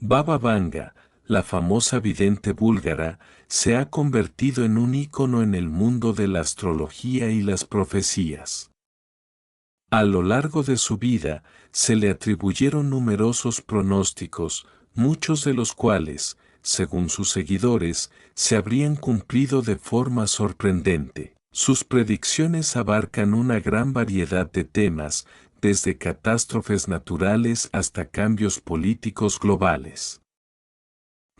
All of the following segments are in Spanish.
Baba Vanga, la famosa vidente búlgara, se ha convertido en un ícono en el mundo de la astrología y las profecías. A lo largo de su vida, se le atribuyeron numerosos pronósticos, muchos de los cuales, según sus seguidores, se habrían cumplido de forma sorprendente. Sus predicciones abarcan una gran variedad de temas, desde catástrofes naturales hasta cambios políticos globales.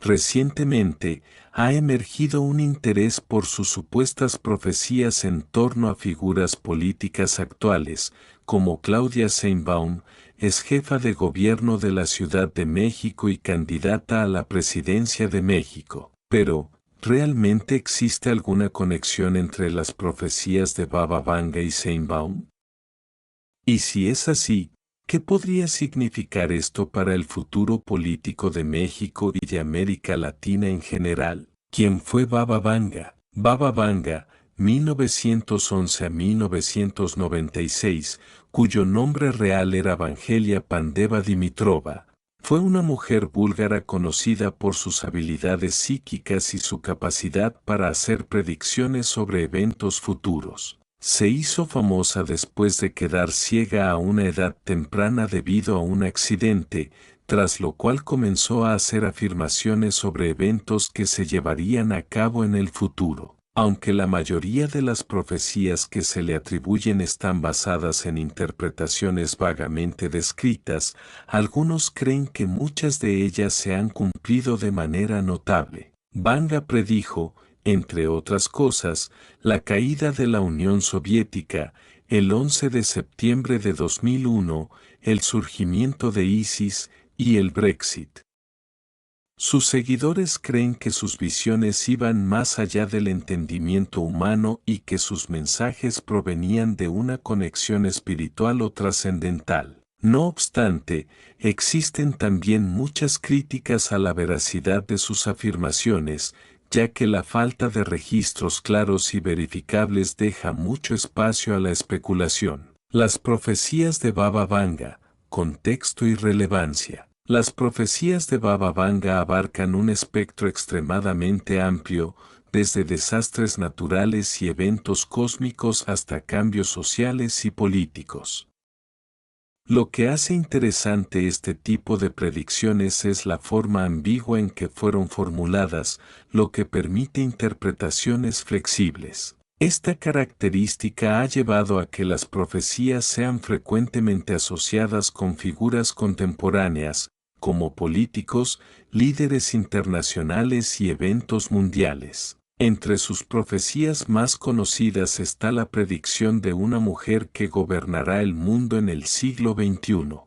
Recientemente, ha emergido un interés por sus supuestas profecías en torno a figuras políticas actuales, como Claudia Sheinbaum, es jefa de gobierno de la Ciudad de México y candidata a la presidencia de México. Pero, ¿realmente existe alguna conexión entre las profecías de Baba Vanga y Sheinbaum? Y si es así, ¿qué podría significar esto para el futuro político de México y de América Latina en general? ¿Quién fue Baba Vanga? Baba Vanga, 1911 a 1996, cuyo nombre real era Vangelia Pandeva Dimitrova, fue una mujer búlgara conocida por sus habilidades psíquicas y su capacidad para hacer predicciones sobre eventos futuros. Se hizo famosa después de quedar ciega a una edad temprana debido a un accidente, tras lo cual comenzó a hacer afirmaciones sobre eventos que se llevarían a cabo en el futuro. Aunque la mayoría de las profecías que se le atribuyen están basadas en interpretaciones vagamente descritas, algunos creen que muchas de ellas se han cumplido de manera notable. Vanga predijo, entre otras cosas, la caída de la Unión Soviética, el 11 de septiembre de 2001, el surgimiento de ISIS y el Brexit. Sus seguidores creen que sus visiones iban más allá del entendimiento humano y que sus mensajes provenían de una conexión espiritual o trascendental. No obstante, existen también muchas críticas a la veracidad de sus afirmaciones, ya que la falta de registros claros y verificables deja mucho espacio a la especulación. Las profecías de Baba Vanga, contexto y relevancia. Las profecías de Baba Vanga abarcan un espectro extremadamente amplio, desde desastres naturales y eventos cósmicos hasta cambios sociales y políticos. Lo que hace interesante este tipo de predicciones es la forma ambigua en que fueron formuladas, lo que permite interpretaciones flexibles. Esta característica ha llevado a que las profecías sean frecuentemente asociadas con figuras contemporáneas, como políticos, líderes internacionales y eventos mundiales. Entre sus profecías más conocidas está la predicción de una mujer que gobernará el mundo en el siglo XXI.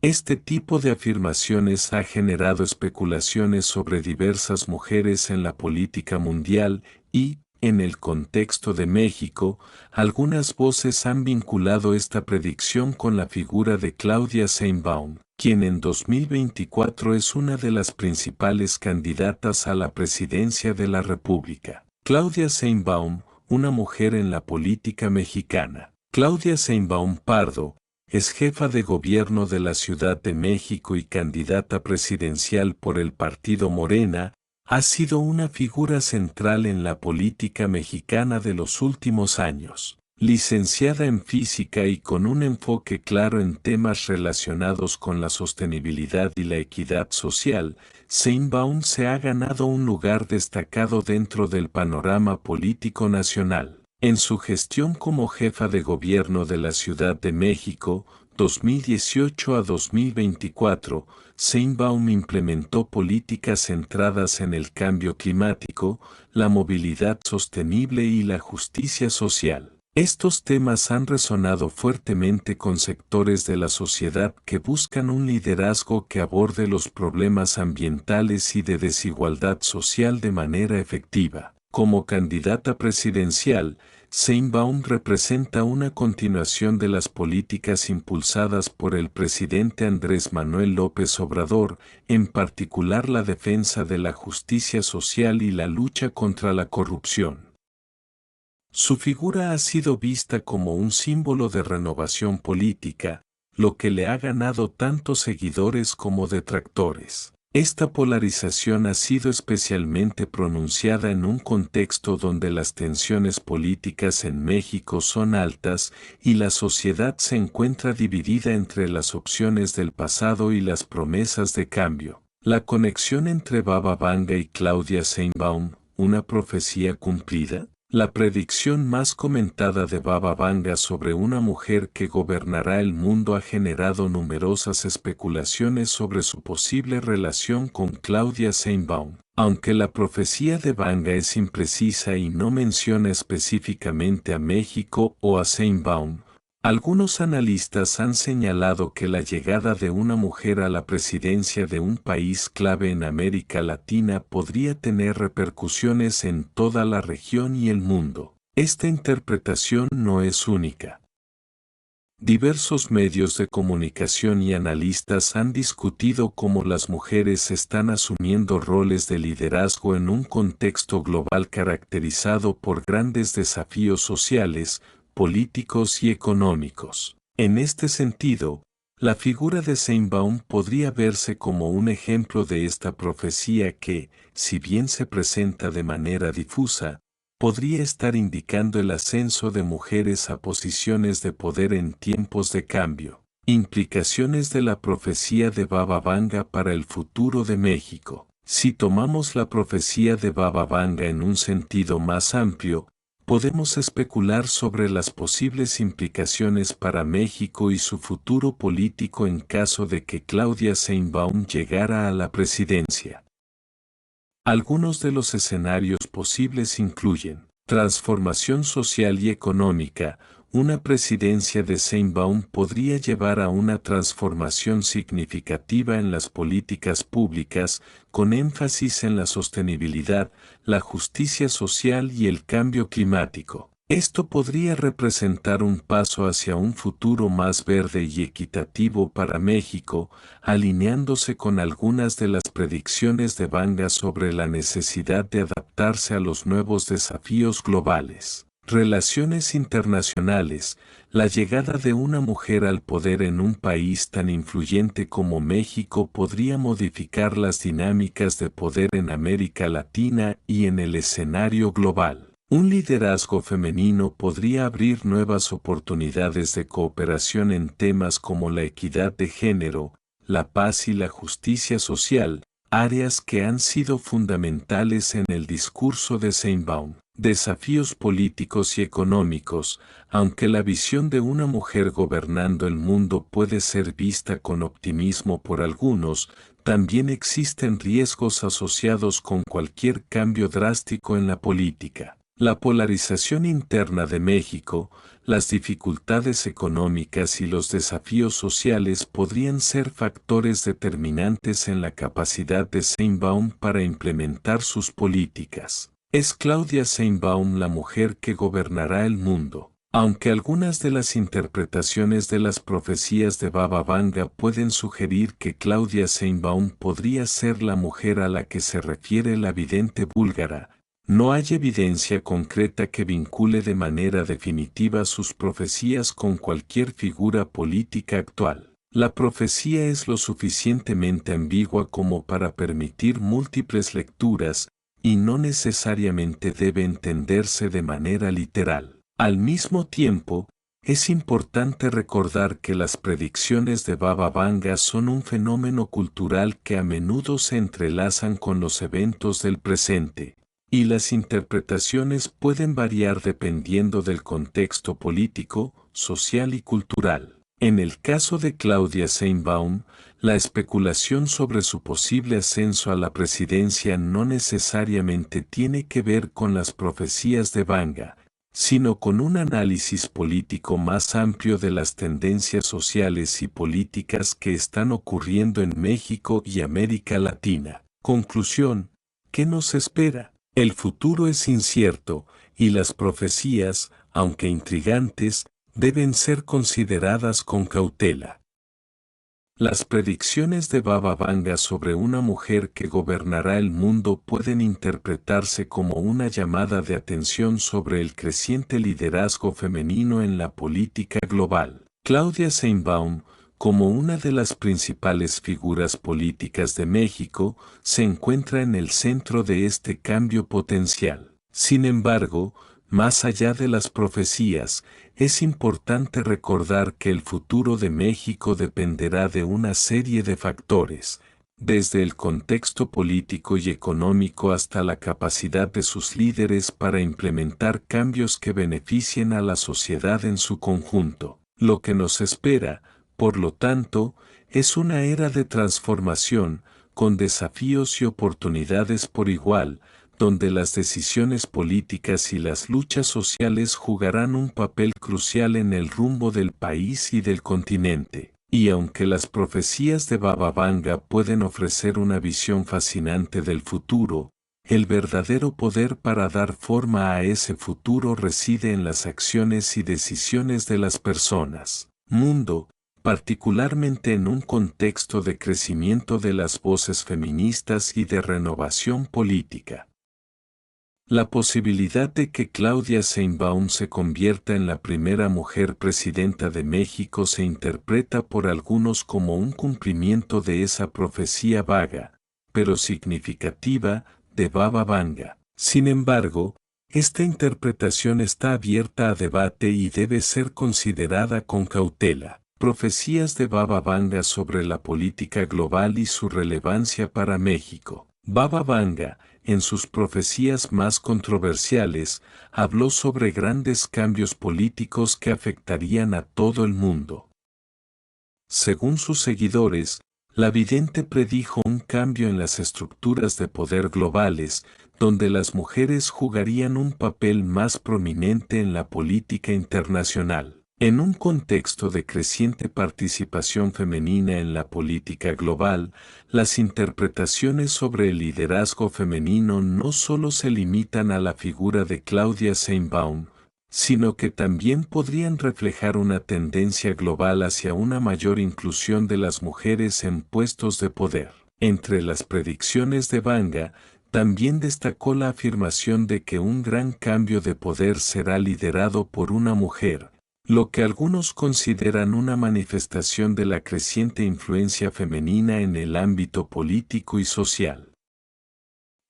Este tipo de afirmaciones ha generado especulaciones sobre diversas mujeres en la política mundial y, en el contexto de México, algunas voces han vinculado esta predicción con la figura de Claudia Sheinbaum, quien en 2024 es una de las principales candidatas a la presidencia de la República. Claudia Sheinbaum, una mujer en la política mexicana. Claudia Sheinbaum Pardo, es jefa de gobierno de la Ciudad de México y candidata presidencial por el partido Morena, ha sido una figura central en la política mexicana de los últimos años. Licenciada en física y con un enfoque claro en temas relacionados con la sostenibilidad y la equidad social, Sheinbaum se ha ganado un lugar destacado dentro del panorama político nacional. En su gestión como jefa de gobierno de la Ciudad de México, 2018 a 2024, Sheinbaum implementó políticas centradas en el cambio climático, la movilidad sostenible y la justicia social. Estos temas han resonado fuertemente con sectores de la sociedad que buscan un liderazgo que aborde los problemas ambientales y de desigualdad social de manera efectiva. Como candidata presidencial, Sheinbaum representa una continuación de las políticas impulsadas por el presidente Andrés Manuel López Obrador, en particular la defensa de la justicia social y la lucha contra la corrupción. Su figura ha sido vista como un símbolo de renovación política, lo que le ha ganado tantos seguidores como detractores. Esta polarización ha sido especialmente pronunciada en un contexto donde las tensiones políticas en México son altas y la sociedad se encuentra dividida entre las opciones del pasado y las promesas de cambio. La conexión entre Baba Vanga y Claudia Sheinbaum, ¿una profecía cumplida? La predicción más comentada de Baba Vanga sobre una mujer que gobernará el mundo ha generado numerosas especulaciones sobre su posible relación con Claudia Sheinbaum. Aunque la profecía de Vanga es imprecisa y no menciona específicamente a México o a Sheinbaum, algunos analistas han señalado que la llegada de una mujer a la presidencia de un país clave en América Latina podría tener repercusiones en toda la región y el mundo. Esta interpretación no es única. Diversos medios de comunicación y analistas han discutido cómo las mujeres están asumiendo roles de liderazgo en un contexto global caracterizado por grandes desafíos sociales, políticos y económicos. En este sentido, la figura de Sheinbaum podría verse como un ejemplo de esta profecía que, si bien se presenta de manera difusa, podría estar indicando el ascenso de mujeres a posiciones de poder en tiempos de cambio. Implicaciones de la profecía de Baba Vanga para el futuro de México. Si tomamos la profecía de Baba Vanga en un sentido más amplio, podemos especular sobre las posibles implicaciones para México y su futuro político en caso de que Claudia Sheinbaum llegara a la presidencia. Algunos de los escenarios posibles incluyen transformación social y económica. Una presidencia de Sheinbaum podría llevar a una transformación significativa en las políticas públicas, con énfasis en la sostenibilidad, la justicia social y el cambio climático. Esto podría representar un paso hacia un futuro más verde y equitativo para México, alineándose con algunas de las predicciones de Vanga sobre la necesidad de adaptarse a los nuevos desafíos globales. Relaciones internacionales. La llegada de una mujer al poder en un país tan influyente como México podría modificar las dinámicas de poder en América Latina y en el escenario global. Un liderazgo femenino podría abrir nuevas oportunidades de cooperación en temas como la equidad de género, la paz y la justicia social, áreas que han sido fundamentales en el discurso de Sheinbaum. Desafíos políticos y económicos. Aunque la visión de una mujer gobernando el mundo puede ser vista con optimismo por algunos, también existen riesgos asociados con cualquier cambio drástico en la política. La polarización interna de México, las dificultades económicas y los desafíos sociales podrían ser factores determinantes en la capacidad de Sheinbaum para implementar sus políticas. ¿Es Claudia Sheinbaum la mujer que gobernará el mundo? Aunque algunas de las interpretaciones de las profecías de Baba Vanga pueden sugerir que Claudia Sheinbaum podría ser la mujer a la que se refiere la vidente búlgara, no hay evidencia concreta que vincule de manera definitiva sus profecías con cualquier figura política actual. La profecía es lo suficientemente ambigua como para permitir múltiples lecturas, y no necesariamente debe entenderse de manera literal. Al mismo tiempo, es importante recordar que las predicciones de Baba Vanga son un fenómeno cultural que a menudo se entrelazan con los eventos del presente, y las interpretaciones pueden variar dependiendo del contexto político, social y cultural. En el caso de Claudia Sheinbaum, la especulación sobre su posible ascenso a la presidencia no necesariamente tiene que ver con las profecías de Vanga, sino con un análisis político más amplio de las tendencias sociales y políticas que están ocurriendo en México y América Latina. Conclusión: ¿qué nos espera? El futuro es incierto, y las profecías, aunque intrigantes, deben ser consideradas con cautela. Las predicciones de Baba Vanga sobre una mujer que gobernará el mundo pueden interpretarse como una llamada de atención sobre el creciente liderazgo femenino en la política global. Claudia Sheinbaum, como una de las principales figuras políticas de México, se encuentra en el centro de este cambio potencial. Sin embargo, más allá de las profecías, es importante recordar que el futuro de México dependerá de una serie de factores, desde el contexto político y económico hasta la capacidad de sus líderes para implementar cambios que beneficien a la sociedad en su conjunto. Lo que nos espera, por lo tanto, es una era de transformación, con desafíos y oportunidades por igual, donde las decisiones políticas y las luchas sociales jugarán un papel crucial en el rumbo del país y del continente. Y aunque las profecías de Baba Vanga pueden ofrecer una visión fascinante del futuro, el verdadero poder para dar forma a ese futuro reside en las acciones y decisiones de las personas. Mundo, particularmente en un contexto de crecimiento de las voces feministas y de renovación política. La posibilidad de que Claudia Sheinbaum se convierta en la primera mujer presidenta de México se interpreta por algunos como un cumplimiento de esa profecía vaga, pero significativa, de Baba Vanga. Sin embargo, esta interpretación está abierta a debate y debe ser considerada con cautela. Profecías de Baba Vanga sobre la política global y su relevancia para México. Baba Vanga, en sus profecías más controversiales, habló sobre grandes cambios políticos que afectarían a todo el mundo. Según sus seguidores, la vidente predijo un cambio en las estructuras de poder globales, donde las mujeres jugarían un papel más prominente en la política internacional. En un contexto de creciente participación femenina en la política global, las interpretaciones sobre el liderazgo femenino no solo se limitan a la figura de Claudia Sheinbaum, sino que también podrían reflejar una tendencia global hacia una mayor inclusión de las mujeres en puestos de poder. Entre las predicciones de Vanga, también destacó la afirmación de que un gran cambio de poder será liderado por una mujer, lo que algunos consideran una manifestación de la creciente influencia femenina en el ámbito político y social.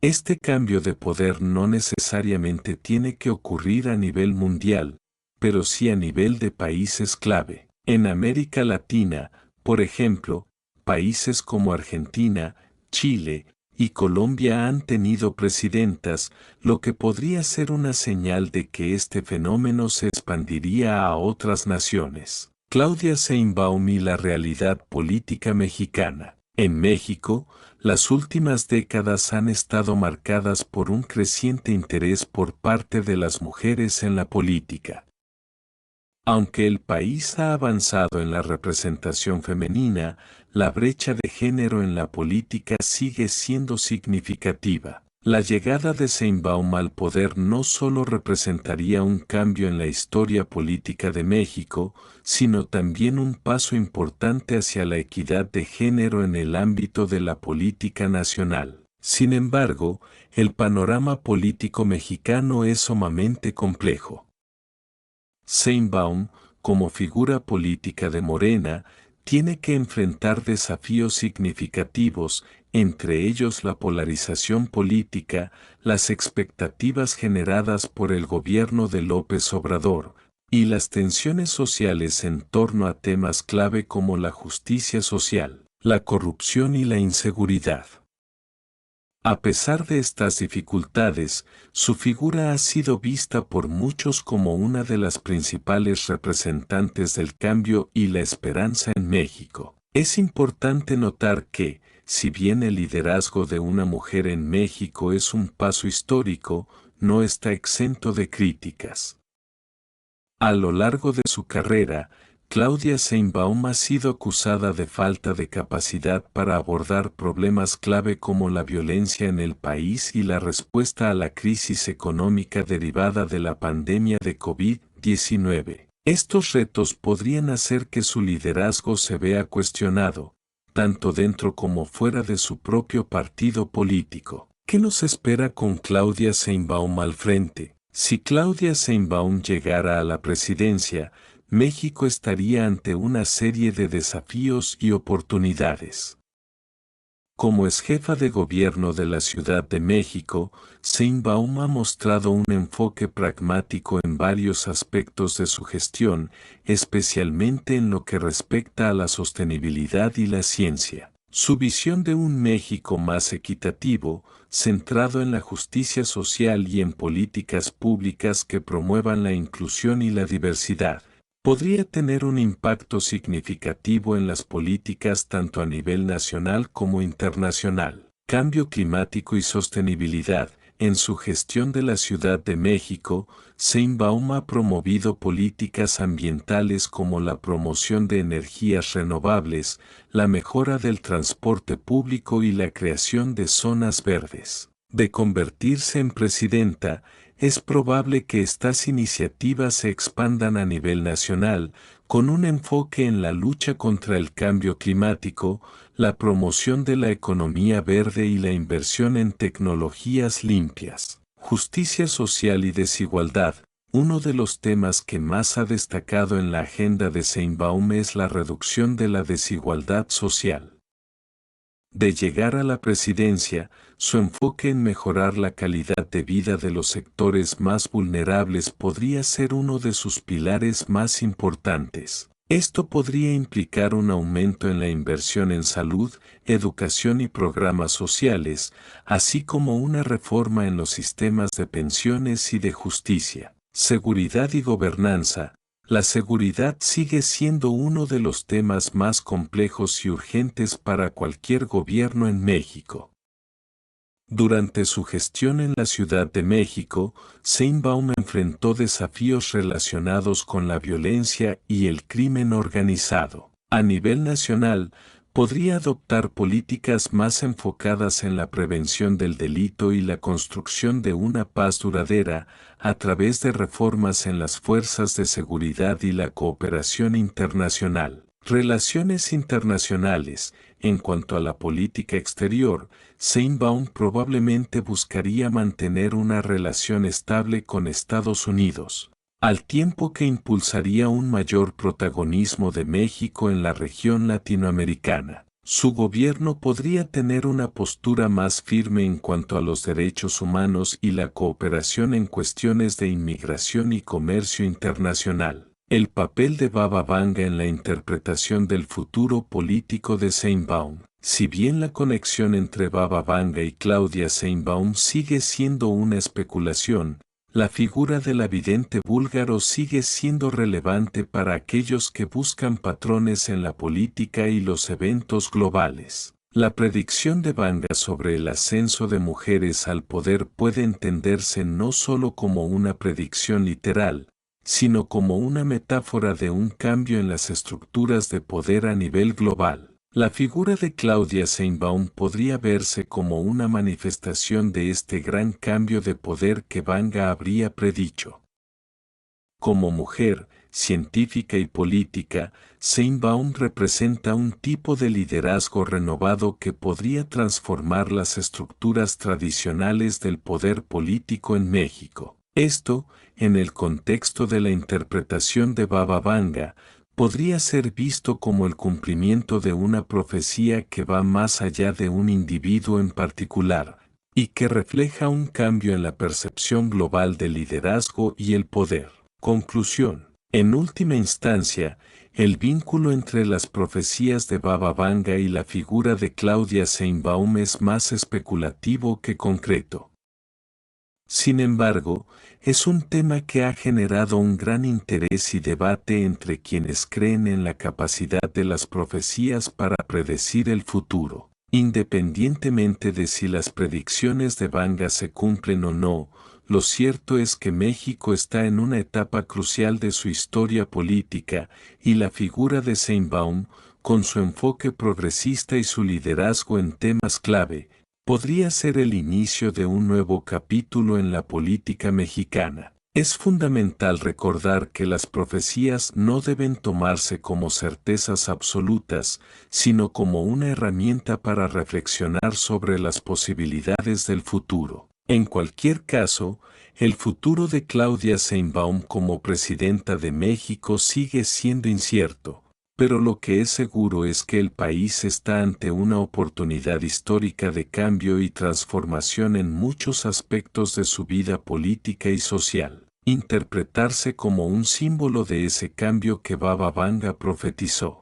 Este cambio de poder no necesariamente tiene que ocurrir a nivel mundial, pero sí a nivel de países clave. En América Latina, por ejemplo, países como Argentina, Chile y Colombia han tenido presidentas, lo que podría ser una señal de que este fenómeno se expandiría a otras naciones. Claudia Sheinbaum y la realidad política mexicana. En México, las últimas décadas han estado marcadas por un creciente interés por parte de las mujeres en la política. Aunque el país ha avanzado en la representación femenina, la brecha de género en la política sigue siendo significativa. La llegada de Sheinbaum al poder no solo representaría un cambio en la historia política de México, sino también un paso importante hacia la equidad de género en el ámbito de la política nacional. Sin embargo, el panorama político mexicano es sumamente complejo. Sheinbaum, como figura política de Morena, tiene que enfrentar desafíos significativos, entre ellos la polarización política, las expectativas generadas por el gobierno de López Obrador, y las tensiones sociales en torno a temas clave como la justicia social, la corrupción y la inseguridad. A pesar de estas dificultades, su figura ha sido vista por muchos como una de las principales representantes del cambio y la esperanza en México. Es importante notar que, si bien el liderazgo de una mujer en México es un paso histórico, no está exento de críticas. A lo largo de su carrera, Claudia Sheinbaum ha sido acusada de falta de capacidad para abordar problemas clave como la violencia en el país y la respuesta a la crisis económica derivada de la pandemia de COVID-19. Estos retos podrían hacer que su liderazgo se vea cuestionado, tanto dentro como fuera de su propio partido político. ¿Qué nos espera con Claudia Sheinbaum al frente? Si Claudia Sheinbaum llegara a la presidencia, México estaría ante una serie de desafíos y oportunidades. Como ex jefa de gobierno de la Ciudad de México, Sheinbaum ha mostrado un enfoque pragmático en varios aspectos de su gestión, especialmente en lo que respecta a la sostenibilidad y la ciencia. Su visión de un México más equitativo, centrado en la justicia social y en políticas públicas que promuevan la inclusión y la diversidad, podría tener un impacto significativo en las políticas tanto a nivel nacional como internacional. Cambio climático y sostenibilidad. En su gestión de la Ciudad de México, Sheinbaum ha promovido políticas ambientales como la promoción de energías renovables, la mejora del transporte público y la creación de zonas verdes. De convertirse en presidenta, es probable que estas iniciativas se expandan a nivel nacional, con un enfoque en la lucha contra el cambio climático, la promoción de la economía verde y la inversión en tecnologías limpias. Justicia social y desigualdad. Uno de los temas que más ha destacado en la agenda de Sheinbaum es la reducción de la desigualdad social. De llegar a la presidencia, su enfoque en mejorar la calidad de vida de los sectores más vulnerables podría ser uno de sus pilares más importantes. Esto podría implicar un aumento en la inversión en salud, educación y programas sociales, así como una reforma en los sistemas de pensiones y de justicia. Seguridad y gobernanza. La seguridad sigue siendo uno de los temas más complejos y urgentes para cualquier gobierno en México. Durante su gestión en la Ciudad de México, Sheinbaum enfrentó desafíos relacionados con la violencia y el crimen organizado. A nivel nacional, podría adoptar políticas más enfocadas en la prevención del delito y la construcción de una paz duradera a través de reformas en las fuerzas de seguridad y la cooperación internacional. Relaciones internacionales. En cuanto a la política exterior, Sheinbaum probablemente buscaría mantener una relación estable con Estados Unidos, al tiempo que impulsaría un mayor protagonismo de México en la región latinoamericana. Su gobierno podría tener una postura más firme en cuanto a los derechos humanos y la cooperación en cuestiones de inmigración y comercio internacional. El papel de Baba Vanga en la interpretación del futuro político de Sheinbaum. Si bien la conexión entre Baba Vanga y Claudia Sheinbaum sigue siendo una especulación, la figura del vidente búlgaro sigue siendo relevante para aquellos que buscan patrones en la política y los eventos globales. La predicción de Vanga sobre el ascenso de mujeres al poder puede entenderse no solo como una predicción literal, sino como una metáfora de un cambio en las estructuras de poder a nivel global. La figura de Claudia Sheinbaum podría verse como una manifestación de este gran cambio de poder que Vanga habría predicho. Como mujer, científica y política, Sheinbaum representa un tipo de liderazgo renovado que podría transformar las estructuras tradicionales del poder político en México. Esto, en el contexto de la interpretación de Baba Vanga, podría ser visto como el cumplimiento de una profecía que va más allá de un individuo en particular, y que refleja un cambio en la percepción global del liderazgo y el poder. Conclusión. En última instancia, el vínculo entre las profecías de Baba Vanga y la figura de Claudia Sheinbaum es más especulativo que concreto. Sin embargo, es un tema que ha generado un gran interés y debate entre quienes creen en la capacidad de las profecías para predecir el futuro. Independientemente de si las predicciones de Vanga se cumplen o no, lo cierto es que México está en una etapa crucial de su historia política, y la figura de Sheinbaum, con su enfoque progresista y su liderazgo en temas clave, podría ser el inicio de un nuevo capítulo en la política mexicana. Es fundamental recordar que las profecías no deben tomarse como certezas absolutas, sino como una herramienta para reflexionar sobre las posibilidades del futuro. En cualquier caso, el futuro de Claudia Sheinbaum como presidenta de México sigue siendo incierto, pero lo que es seguro es que el país está ante una oportunidad histórica de cambio y transformación en muchos aspectos de su vida política y social. Interpretarse como un símbolo de ese cambio que Baba Vanga profetizó.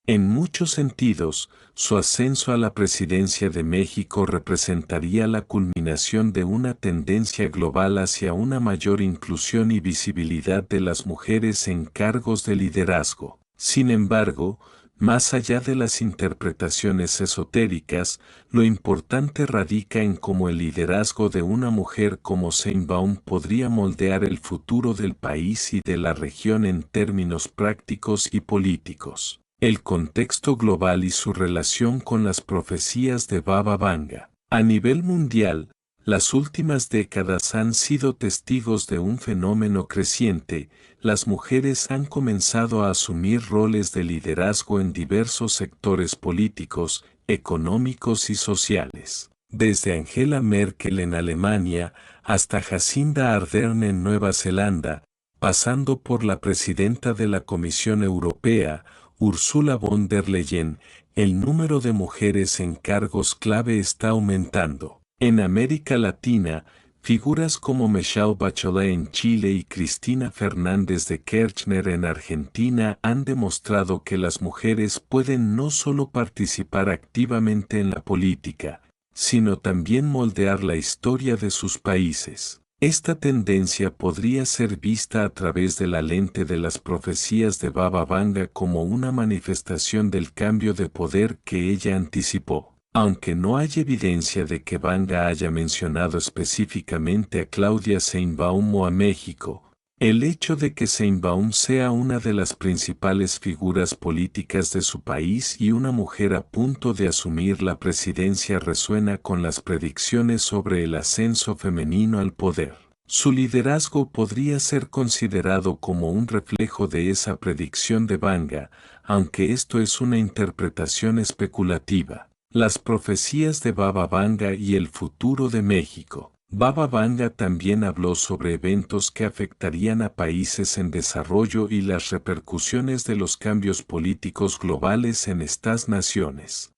En muchos sentidos, su ascenso a la presidencia de México representaría la culminación de una tendencia global hacia una mayor inclusión y visibilidad de las mujeres en cargos de liderazgo. Sin embargo, más allá de las interpretaciones esotéricas, lo importante radica en cómo el liderazgo de una mujer como Sheinbaum podría moldear el futuro del país y de la región en términos prácticos y políticos. El contexto global y su relación con las profecías de Baba Vanga. A nivel mundial, las últimas décadas han sido testigos de un fenómeno creciente. Las mujeres han comenzado a asumir roles de liderazgo en diversos sectores políticos, económicos y sociales. Desde Angela Merkel en Alemania hasta Jacinda Ardern en Nueva Zelanda, pasando por la presidenta de la Comisión Europea, Ursula von der Leyen, el número de mujeres en cargos clave está aumentando. En América Latina, figuras como Michelle Bachelet en Chile y Cristina Fernández de Kirchner en Argentina han demostrado que las mujeres pueden no solo participar activamente en la política, sino también moldear la historia de sus países. Esta tendencia podría ser vista a través de la lente de las profecías de Baba Vanga como una manifestación del cambio de poder que ella anticipó. Aunque no hay evidencia de que Vanga haya mencionado específicamente a Claudia Sheinbaum o a México, el hecho de que Sheinbaum sea una de las principales figuras políticas de su país y una mujer a punto de asumir la presidencia resuena con las predicciones sobre el ascenso femenino al poder. Su liderazgo podría ser considerado como un reflejo de esa predicción de Vanga, aunque esto es una interpretación especulativa. Las profecías de Baba Vanga y el futuro de México. Baba Vanga también habló sobre eventos que afectarían a países en desarrollo y las repercusiones de los cambios políticos globales en estas naciones.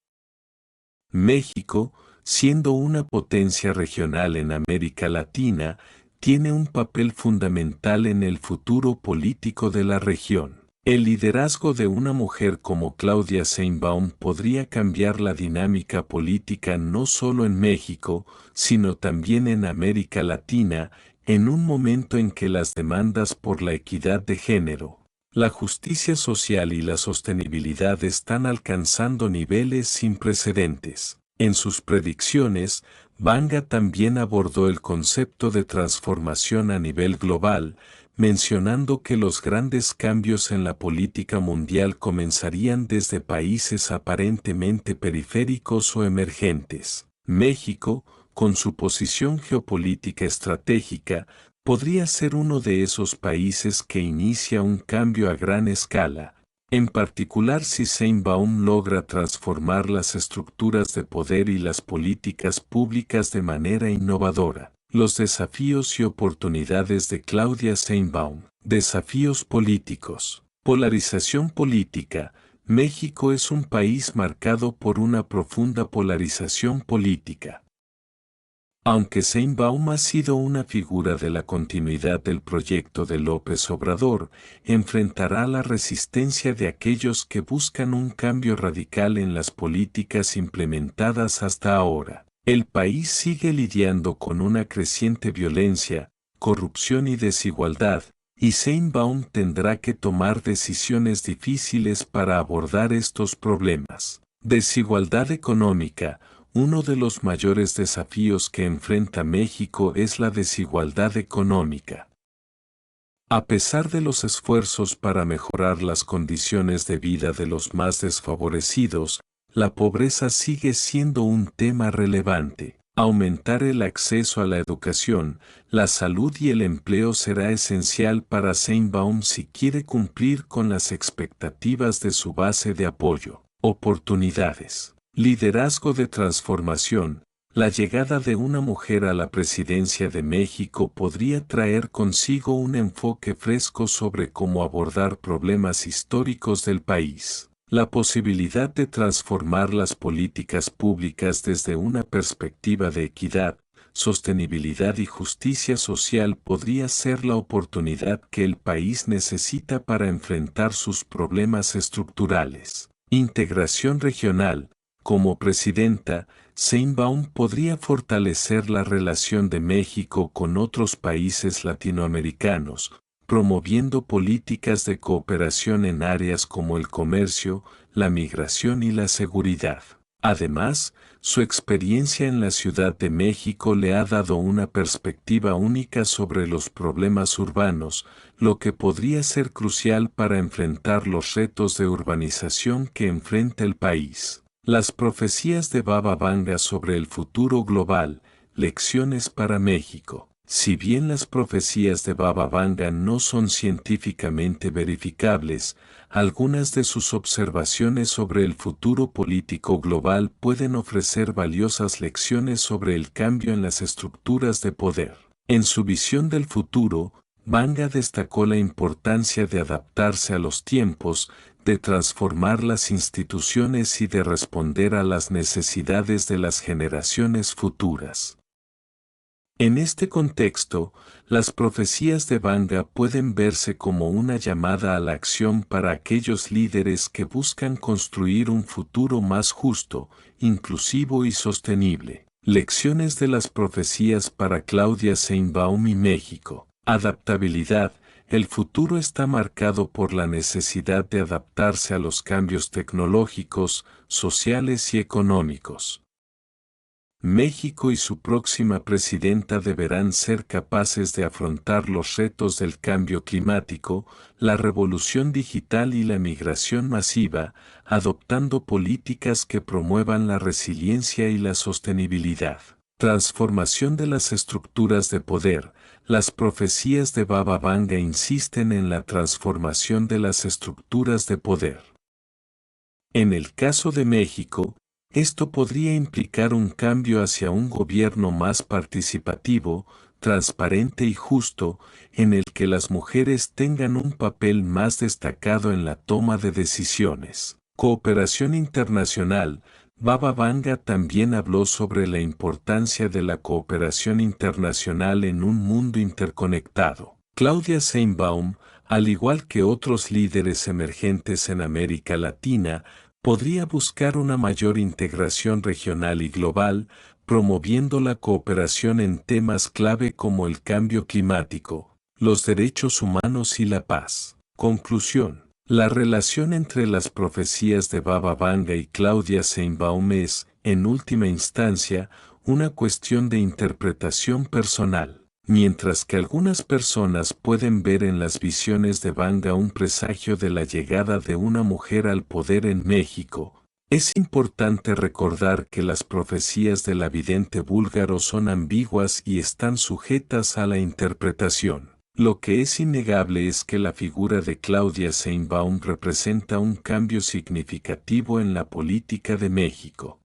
México, siendo una potencia regional en América Latina, tiene un papel fundamental en el futuro político de la región. El liderazgo de una mujer como Claudia Sheinbaum podría cambiar la dinámica política no solo en México, sino también en América Latina, en un momento en que las demandas por la equidad de género, la justicia social y la sostenibilidad están alcanzando niveles sin precedentes. En sus predicciones, Vanga también abordó el concepto de transformación a nivel global, mencionando que los grandes cambios en la política mundial comenzarían desde países aparentemente periféricos o emergentes. México, con su posición geopolítica estratégica, podría ser uno de esos países que inicia un cambio a gran escala, en particular si Sheinbaum logra transformar las estructuras de poder y las políticas públicas de manera innovadora. Los desafíos y oportunidades de Claudia Sheinbaum. Desafíos políticos. Polarización política. México es un país marcado por una profunda polarización política. Aunque Sheinbaum ha sido una figura de la continuidad del proyecto de López Obrador, enfrentará la resistencia de aquellos que buscan un cambio radical en las políticas implementadas hasta ahora. El país sigue lidiando con una creciente violencia, corrupción y desigualdad, y Sheinbaum tendrá que tomar decisiones difíciles para abordar estos problemas. Desigualdad económica. Uno de los mayores desafíos que enfrenta México es la desigualdad económica. A pesar de los esfuerzos para mejorar las condiciones de vida de los más desfavorecidos, la pobreza sigue siendo un tema relevante. Aumentar el acceso a la educación, la salud y el empleo será esencial para Sheinbaum si quiere cumplir con las expectativas de su base de apoyo. Oportunidades. Liderazgo de transformación. La llegada de una mujer a la presidencia de México podría traer consigo un enfoque fresco sobre cómo abordar problemas históricos del país. La posibilidad de transformar las políticas públicas desde una perspectiva de equidad, sostenibilidad y justicia social podría ser la oportunidad que el país necesita para enfrentar sus problemas estructurales. Integración regional. Como presidenta, Sheinbaum podría fortalecer la relación de México con otros países latinoamericanos, promoviendo políticas de cooperación en áreas como el comercio, la migración y la seguridad. Además, su experiencia en la Ciudad de México le ha dado una perspectiva única sobre los problemas urbanos, lo que podría ser crucial para enfrentar los retos de urbanización que enfrenta el país. Las profecías de Baba Vanga sobre el futuro global, lecciones para México. Si bien las profecías de Baba Vanga no son científicamente verificables, algunas de sus observaciones sobre el futuro político global pueden ofrecer valiosas lecciones sobre el cambio en las estructuras de poder. En su visión del futuro, Vanga destacó la importancia de adaptarse a los tiempos, de transformar las instituciones y de responder a las necesidades de las generaciones futuras. En este contexto, las profecías de Vanga pueden verse como una llamada a la acción para aquellos líderes que buscan construir un futuro más justo, inclusivo y sostenible. Lecciones de las profecías para Claudia Sheinbaum y México. Adaptabilidad. El futuro está marcado por la necesidad de adaptarse a los cambios tecnológicos, sociales y económicos. México y su próxima presidenta deberán ser capaces de afrontar los retos del cambio climático, la revolución digital y la migración masiva, adoptando políticas que promuevan la resiliencia y la sostenibilidad. Transformación de las estructuras de poder. Las profecías de Baba Vanga insisten en la transformación de las estructuras de poder. En el caso de México, esto podría implicar un cambio hacia un gobierno más participativo, transparente y justo, en el que las mujeres tengan un papel más destacado en la toma de decisiones. Cooperación internacional. Baba Vanga también habló sobre la importancia de la cooperación internacional en un mundo interconectado. Claudia Sheinbaum, al igual que otros líderes emergentes en América Latina, podría buscar una mayor integración regional y global, promoviendo la cooperación en temas clave como el cambio climático, los derechos humanos y la paz. Conclusión. La relación entre las profecías de Baba Vanga y Claudia Sheinbaum es, en última instancia, una cuestión de interpretación personal. Mientras que algunas personas pueden ver en las visiones de Vanga un presagio de la llegada de una mujer al poder en México, es importante recordar que las profecías del vidente búlgaro son ambiguas y están sujetas a la interpretación. Lo que es innegable es que la figura de Claudia Sheinbaum representa un cambio significativo en la política de México.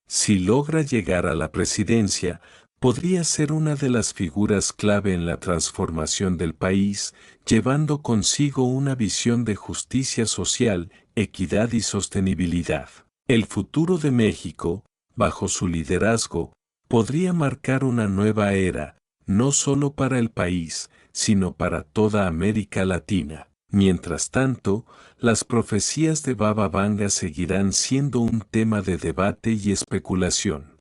Si logra llegar a la presidencia, podría ser una de las figuras clave en la transformación del país, llevando consigo una visión de justicia social, equidad y sostenibilidad. El futuro de México, bajo su liderazgo, podría marcar una nueva era, no solo para el país, sino para toda América Latina. Mientras tanto, las profecías de Baba Vanga seguirán siendo un tema de debate y especulación.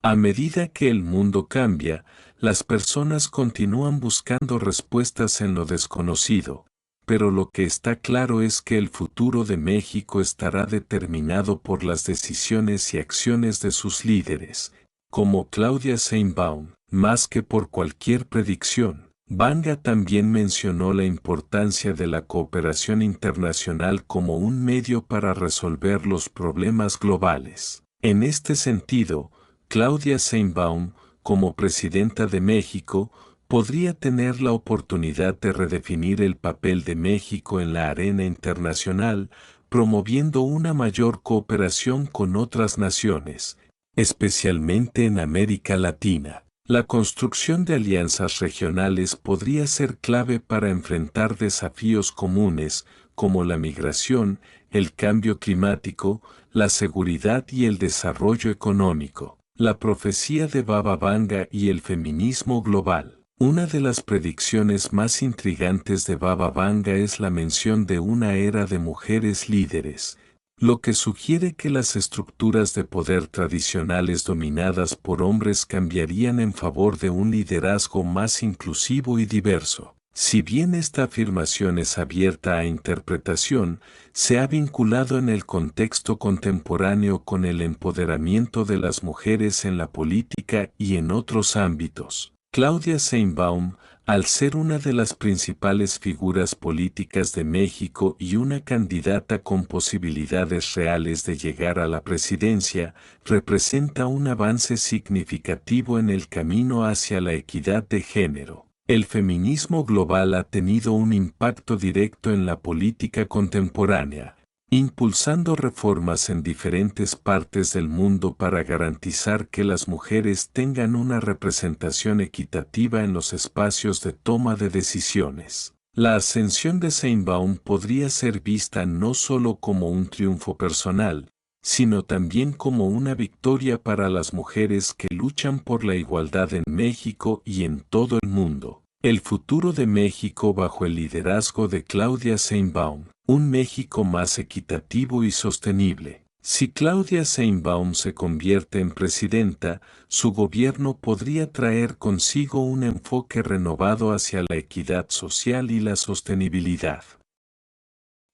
A medida que el mundo cambia, las personas continúan buscando respuestas en lo desconocido, pero lo que está claro es que el futuro de México estará determinado por las decisiones y acciones de sus líderes, como Claudia Sheinbaum, más que por cualquier predicción. Vanga también mencionó la importancia de la cooperación internacional como un medio para resolver los problemas globales. En este sentido, Claudia Sheinbaum, como presidenta de México, podría tener la oportunidad de redefinir el papel de México en la arena internacional, promoviendo una mayor cooperación con otras naciones, especialmente en América Latina. La construcción de alianzas regionales podría ser clave para enfrentar desafíos comunes, como la migración, el cambio climático, la seguridad y el desarrollo económico. La profecía de Baba Vanga y el feminismo global. Una de las predicciones más intrigantes de Baba Vanga es la mención de una era de mujeres líderes, lo que sugiere que las estructuras de poder tradicionales dominadas por hombres cambiarían en favor de un liderazgo más inclusivo y diverso. Si bien esta afirmación es abierta a interpretación, se ha vinculado en el contexto contemporáneo con el empoderamiento de las mujeres en la política y en otros ámbitos. Claudia Sheinbaum, al ser una de las principales figuras políticas de México y una candidata con posibilidades reales de llegar a la presidencia, representa un avance significativo en el camino hacia la equidad de género. El feminismo global ha tenido un impacto directo en la política contemporánea, impulsando reformas en diferentes partes del mundo para garantizar que las mujeres tengan una representación equitativa en los espacios de toma de decisiones. La ascensión de Sheinbaum podría ser vista no solo como un triunfo personal, sino también como una victoria para las mujeres que luchan por la igualdad en México y en todo el mundo. El futuro de México bajo el liderazgo de Claudia Sheinbaum. Un México más equitativo y sostenible. Si Claudia Sheinbaum se convierte en presidenta, su gobierno podría traer consigo un enfoque renovado hacia la equidad social y la sostenibilidad.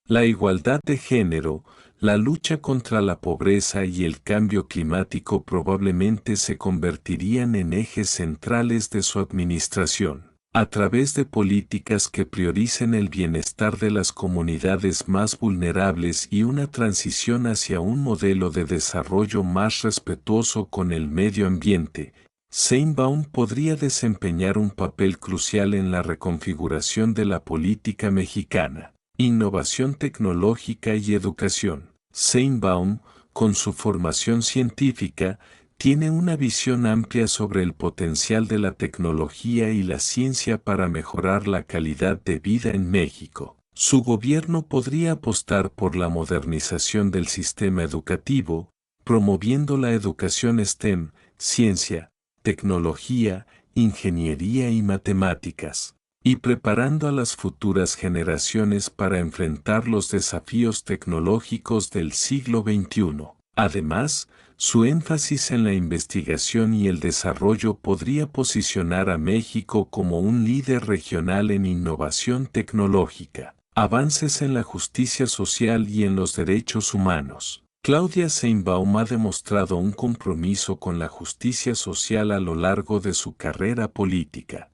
La igualdad de género, la lucha contra la pobreza y el cambio climático probablemente se convertirían en ejes centrales de su administración. A través de políticas que prioricen el bienestar de las comunidades más vulnerables y una transición hacia un modelo de desarrollo más respetuoso con el medio ambiente, Sheinbaum podría desempeñar un papel crucial en la reconfiguración de la política mexicana. Innovación tecnológica y educación. Sheinbaum, con su formación científica, tiene una visión amplia sobre el potencial de la tecnología y la ciencia para mejorar la calidad de vida en México. Su gobierno podría apostar por la modernización del sistema educativo, promoviendo la educación STEM, ciencia, tecnología, ingeniería y matemáticas, y preparando a las futuras generaciones para enfrentar los desafíos tecnológicos del siglo XXI. Además, su énfasis en la investigación y el desarrollo podría posicionar a México como un líder regional en innovación tecnológica, avances en la justicia social y en los derechos humanos. Claudia Sheinbaum ha demostrado un compromiso con la justicia social a lo largo de su carrera política.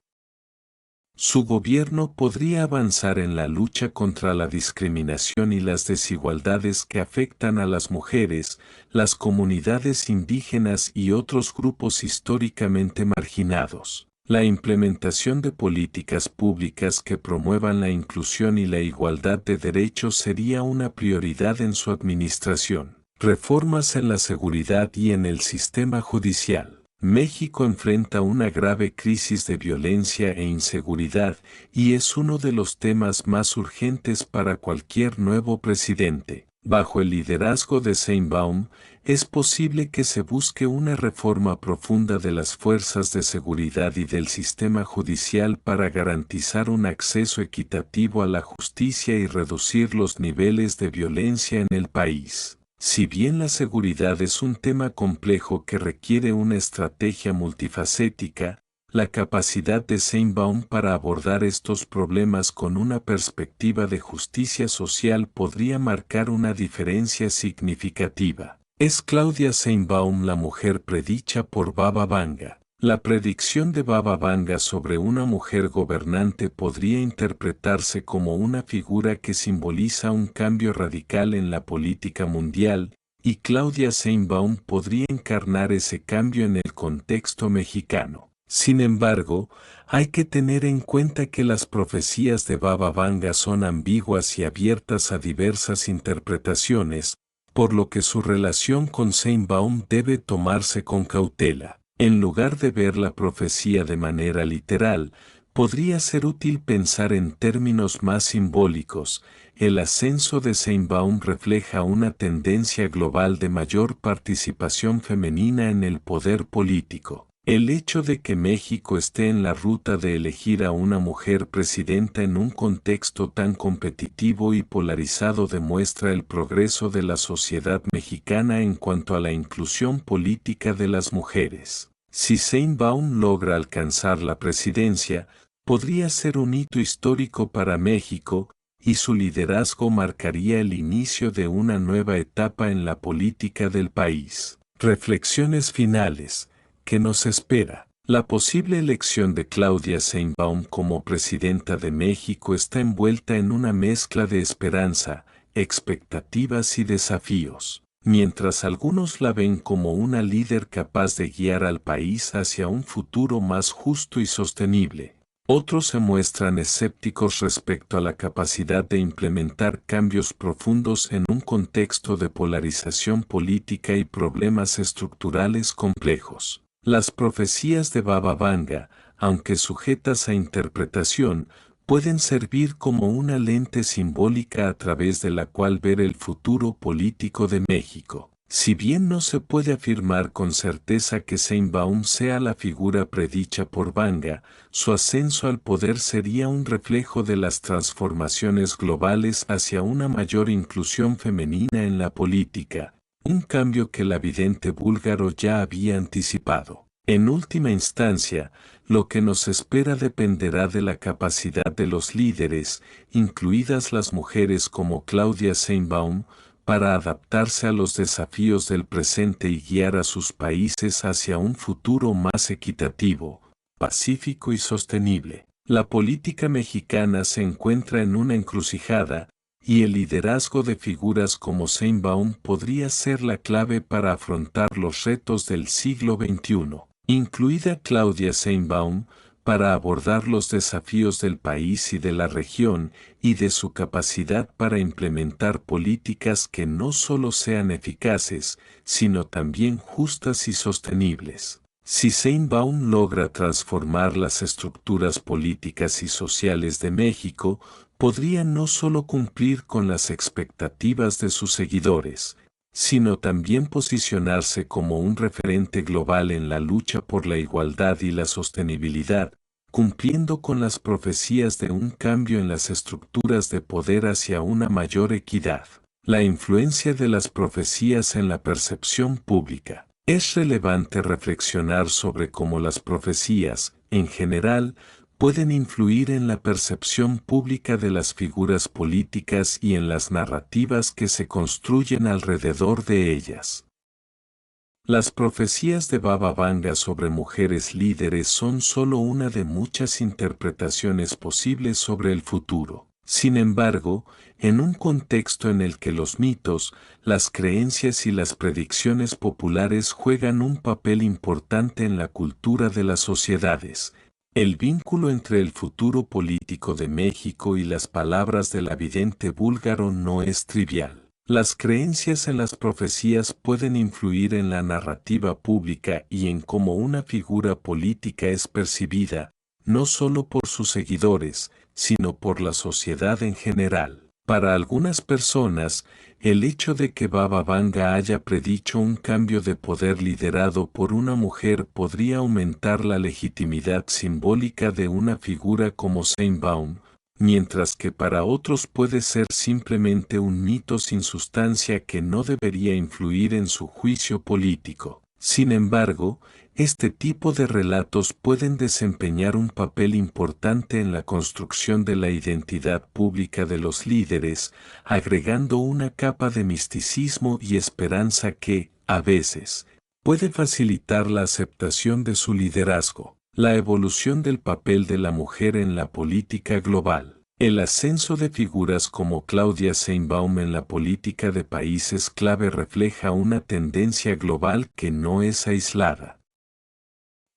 Su gobierno podría avanzar en la lucha contra la discriminación y las desigualdades que afectan a las mujeres, las comunidades indígenas y otros grupos históricamente marginados. La implementación de políticas públicas que promuevan la inclusión y la igualdad de derechos sería una prioridad en su administración. Reformas en la seguridad y en el sistema judicial. México enfrenta una grave crisis de violencia e inseguridad y es uno de los temas más urgentes para cualquier nuevo presidente. Bajo el liderazgo de Sheinbaum, es posible que se busque una reforma profunda de las fuerzas de seguridad y del sistema judicial para garantizar un acceso equitativo a la justicia y reducir los niveles de violencia en el país. Si bien la seguridad es un tema complejo que requiere una estrategia multifacética, la capacidad de Sheinbaum para abordar estos problemas con una perspectiva de justicia social podría marcar una diferencia significativa. ¿Es Claudia Sheinbaum la mujer predicha por Baba Vanga? La predicción de Baba Vanga sobre una mujer gobernante podría interpretarse como una figura que simboliza un cambio radical en la política mundial, y Claudia Sheinbaum podría encarnar ese cambio en el contexto mexicano. Sin embargo, hay que tener en cuenta que las profecías de Baba Vanga son ambiguas y abiertas a diversas interpretaciones, por lo que su relación con Sheinbaum debe tomarse con cautela. En lugar de ver la profecía de manera literal, podría ser útil pensar en términos más simbólicos. El ascenso de Sheinbaum refleja una tendencia global de mayor participación femenina en el poder político. El hecho de que México esté en la ruta de elegir a una mujer presidenta en un contexto tan competitivo y polarizado demuestra el progreso de la sociedad mexicana en cuanto a la inclusión política de las mujeres. Si Sheinbaum logra alcanzar la presidencia, podría ser un hito histórico para México, y su liderazgo marcaría el inicio de una nueva etapa en la política del país. Reflexiones finales. ¿Qué nos espera? La posible elección de Claudia Sheinbaum como presidenta de México está envuelta en una mezcla de esperanza, expectativas y desafíos. Mientras algunos la ven como una líder capaz de guiar al país hacia un futuro más justo y sostenible, otros se muestran escépticos respecto a la capacidad de implementar cambios profundos en un contexto de polarización política y problemas estructurales complejos. Las profecías de Baba Vanga, aunque sujetas a interpretación, pueden servir como una lente simbólica a través de la cual ver el futuro político de México. Si bien no se puede afirmar con certeza que Sheinbaum sea la figura predicha por Vanga, su ascenso al poder sería un reflejo de las transformaciones globales hacia una mayor inclusión femenina en la política, un cambio que el vidente búlgaro ya había anticipado. En última instancia, lo que nos espera dependerá de la capacidad de los líderes, incluidas las mujeres como Claudia Sheinbaum, para adaptarse a los desafíos del presente y guiar a sus países hacia un futuro más equitativo, pacífico y sostenible. La política mexicana se encuentra en una encrucijada, y el liderazgo de figuras como Sheinbaum podría ser la clave para afrontar los retos del siglo XXI, incluida Claudia Sheinbaum, para abordar los desafíos del país y de la región, y de su capacidad para implementar políticas que no solo sean eficaces, sino también justas y sostenibles. Si Sheinbaum logra transformar las estructuras políticas y sociales de México, podría no solo cumplir con las expectativas de sus seguidores, sino también posicionarse como un referente global en la lucha por la igualdad y la sostenibilidad, cumpliendo con las profecías de un cambio en las estructuras de poder hacia una mayor equidad. La influencia de las profecías en la percepción pública. Es relevante reflexionar sobre cómo las profecías, en general, pueden influir en la percepción pública de las figuras políticas y en las narrativas que se construyen alrededor de ellas. Las profecías de Baba Vanga sobre mujeres líderes son solo una de muchas interpretaciones posibles sobre el futuro. Sin embargo, en un contexto en el que los mitos, las creencias y las predicciones populares juegan un papel importante en la cultura de las sociedades, el vínculo entre el futuro político de México y las palabras del vidente búlgaro no es trivial. Las creencias en las profecías pueden influir en la narrativa pública y en cómo una figura política es percibida, no solo por sus seguidores, sino por la sociedad en general. Para algunas personas, el hecho de que Baba Vanga haya predicho un cambio de poder liderado por una mujer podría aumentar la legitimidad simbólica de una figura como Sheinbaum, mientras que para otros puede ser simplemente un mito sin sustancia que no debería influir en su juicio político. Sin embargo, este tipo de relatos pueden desempeñar un papel importante en la construcción de la identidad pública de los líderes, agregando una capa de misticismo y esperanza que, a veces, puede facilitar la aceptación de su liderazgo. La evolución del papel de la mujer en la política global. El ascenso de figuras como Claudia Sheinbaum en la política de países clave refleja una tendencia global que no es aislada.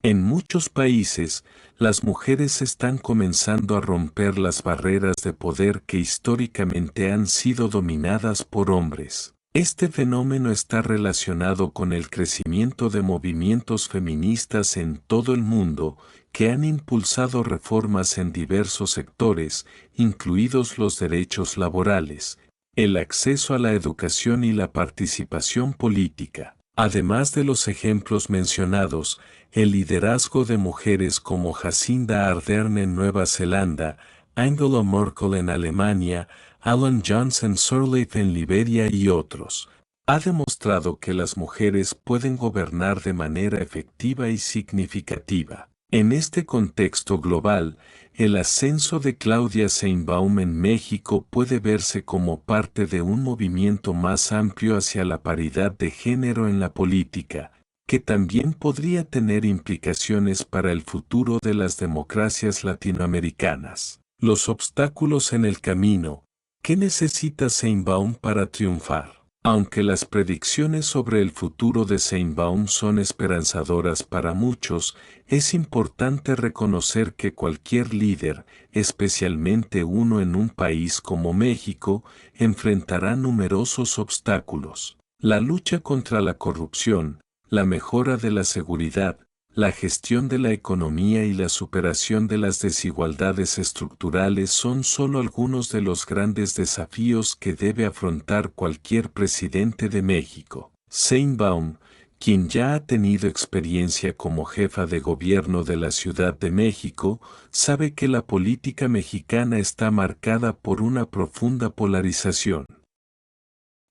En muchos países, las mujeres están comenzando a romper las barreras de poder que históricamente han sido dominadas por hombres. Este fenómeno está relacionado con el crecimiento de movimientos feministas en todo el mundo que han impulsado reformas en diversos sectores, incluidos los derechos laborales, el acceso a la educación y la participación política. Además de los ejemplos mencionados, el liderazgo de mujeres como Jacinda Ardern en Nueva Zelanda, Angela Merkel en Alemania, Alan Johnson Sirleaf en Liberia y otros, ha demostrado que las mujeres pueden gobernar de manera efectiva y significativa. En este contexto global, el ascenso de Claudia Sheinbaum en México puede verse como parte de un movimiento más amplio hacia la paridad de género en la política, que también podría tener implicaciones para el futuro de las democracias latinoamericanas. Los obstáculos en el camino. ¿Qué necesita Sheinbaum para triunfar? Aunque las predicciones sobre el futuro de Sheinbaum son esperanzadoras para muchos, es importante reconocer que cualquier líder, especialmente uno en un país como México, enfrentará numerosos obstáculos. La lucha contra la corrupción, la mejora de la seguridad, la gestión de la economía y la superación de las desigualdades estructurales son solo algunos de los grandes desafíos que debe afrontar cualquier presidente de México. Sheinbaum, quien ya ha tenido experiencia como jefa de gobierno de la Ciudad de México, sabe que la política mexicana está marcada por una profunda polarización.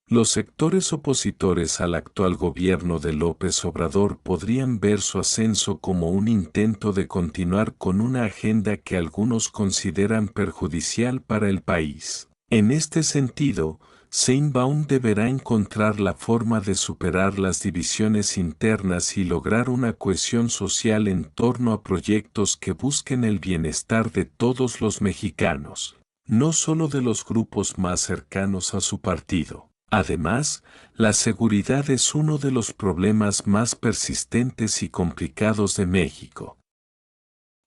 Los sectores opositores al actual gobierno de López Obrador podrían ver su ascenso como un intento de continuar con una agenda que algunos consideran perjudicial para el país. En este sentido, Sheinbaum deberá encontrar la forma de superar las divisiones internas y lograr una cohesión social en torno a proyectos que busquen el bienestar de todos los mexicanos, no solo de los grupos más cercanos a su partido. Además, la seguridad es uno de los problemas más persistentes y complicados de México.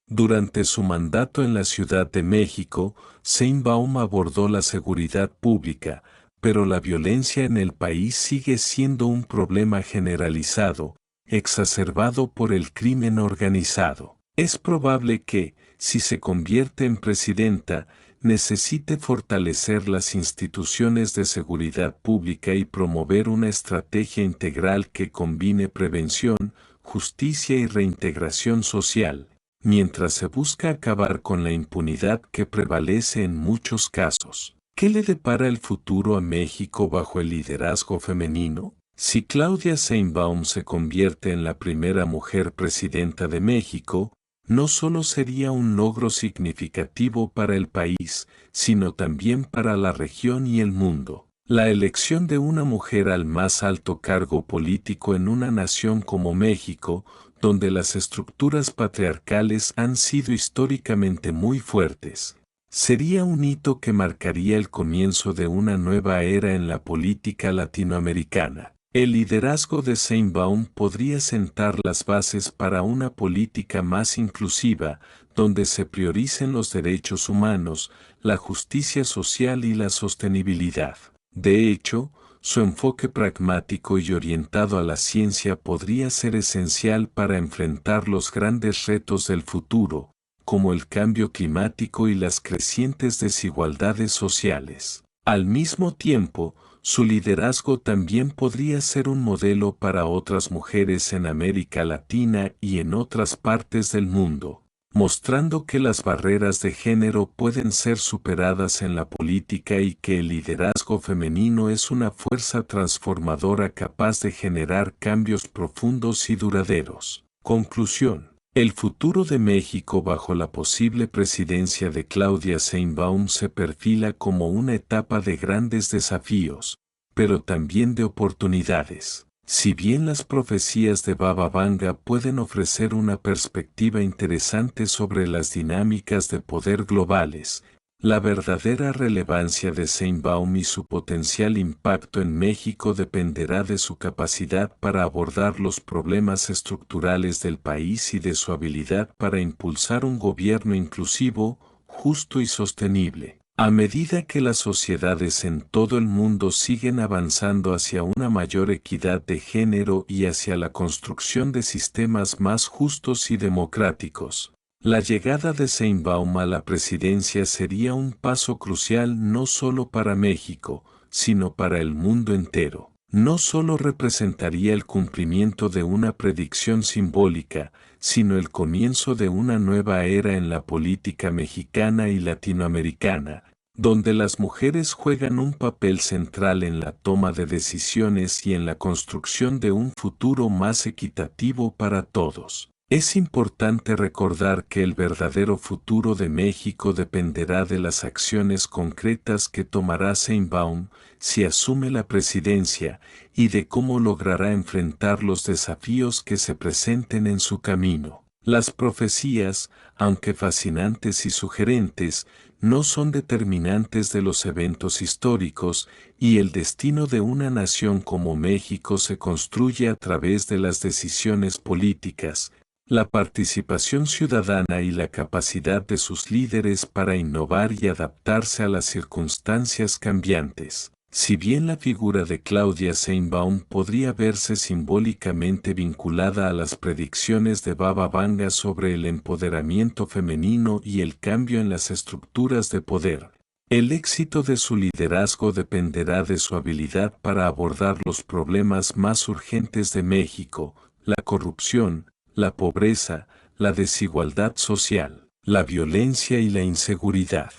Durante su mandato en la Ciudad de México, Sheinbaum abordó la seguridad pública, pero la violencia en el país sigue siendo un problema generalizado, exacerbado por el crimen organizado. Es probable que, si se convierte en presidenta, necesite fortalecer las instituciones de seguridad pública y promover una estrategia integral que combine prevención, justicia y reintegración social, mientras se busca acabar con la impunidad que prevalece en muchos casos. ¿Qué le depara el futuro a México bajo el liderazgo femenino? Si Claudia Sheinbaum se convierte en la primera mujer presidenta de México, no solo sería un logro significativo para el país, sino también para la región y el mundo. La elección de una mujer al más alto cargo político en una nación como México, donde las estructuras patriarcales han sido históricamente muy fuertes, sería un hito que marcaría el comienzo de una nueva era en la política latinoamericana. El liderazgo de Sheinbaum podría sentar las bases para una política más inclusiva, donde se prioricen los derechos humanos, la justicia social y la sostenibilidad. De hecho, su enfoque pragmático y orientado a la ciencia podría ser esencial para enfrentar los grandes retos del futuro, como el cambio climático y las crecientes desigualdades sociales. Al mismo tiempo, su liderazgo también podría ser un modelo para otras mujeres en América Latina y en otras partes del mundo, mostrando que las barreras de género pueden ser superadas en la política y que el liderazgo femenino es una fuerza transformadora capaz de generar cambios profundos y duraderos. Conclusión. El futuro de México bajo la posible presidencia de Claudia Sheinbaum se perfila como una etapa de grandes desafíos, pero también de oportunidades. Si bien las profecías de Baba Vanga pueden ofrecer una perspectiva interesante sobre las dinámicas de poder globales, la verdadera relevancia de Sheinbaum y su potencial impacto en México dependerá de su capacidad para abordar los problemas estructurales del país y de su habilidad para impulsar un gobierno inclusivo, justo y sostenible. A medida que las sociedades en todo el mundo siguen avanzando hacia una mayor equidad de género y hacia la construcción de sistemas más justos y democráticos, la llegada de Sheinbaum a la presidencia sería un paso crucial no solo para México, sino para el mundo entero. No solo representaría el cumplimiento de una predicción simbólica, sino el comienzo de una nueva era en la política mexicana y latinoamericana, donde las mujeres juegan un papel central en la toma de decisiones y en la construcción de un futuro más equitativo para todos. Es importante recordar que el verdadero futuro de México dependerá de las acciones concretas que tomará Sheinbaum si asume la presidencia y de cómo logrará enfrentar los desafíos que se presenten en su camino. Las profecías, aunque fascinantes y sugerentes, no son determinantes de los eventos históricos, y el destino de una nación como México se construye a través de las decisiones políticas, la participación ciudadana y la capacidad de sus líderes para innovar y adaptarse a las circunstancias cambiantes. Si bien la figura de Claudia Sheinbaum podría verse simbólicamente vinculada a las predicciones de Baba Vanga sobre el empoderamiento femenino y el cambio en las estructuras de poder, el éxito de su liderazgo dependerá de su habilidad para abordar los problemas más urgentes de México: la corrupción, la pobreza, la desigualdad social, la violencia y la inseguridad.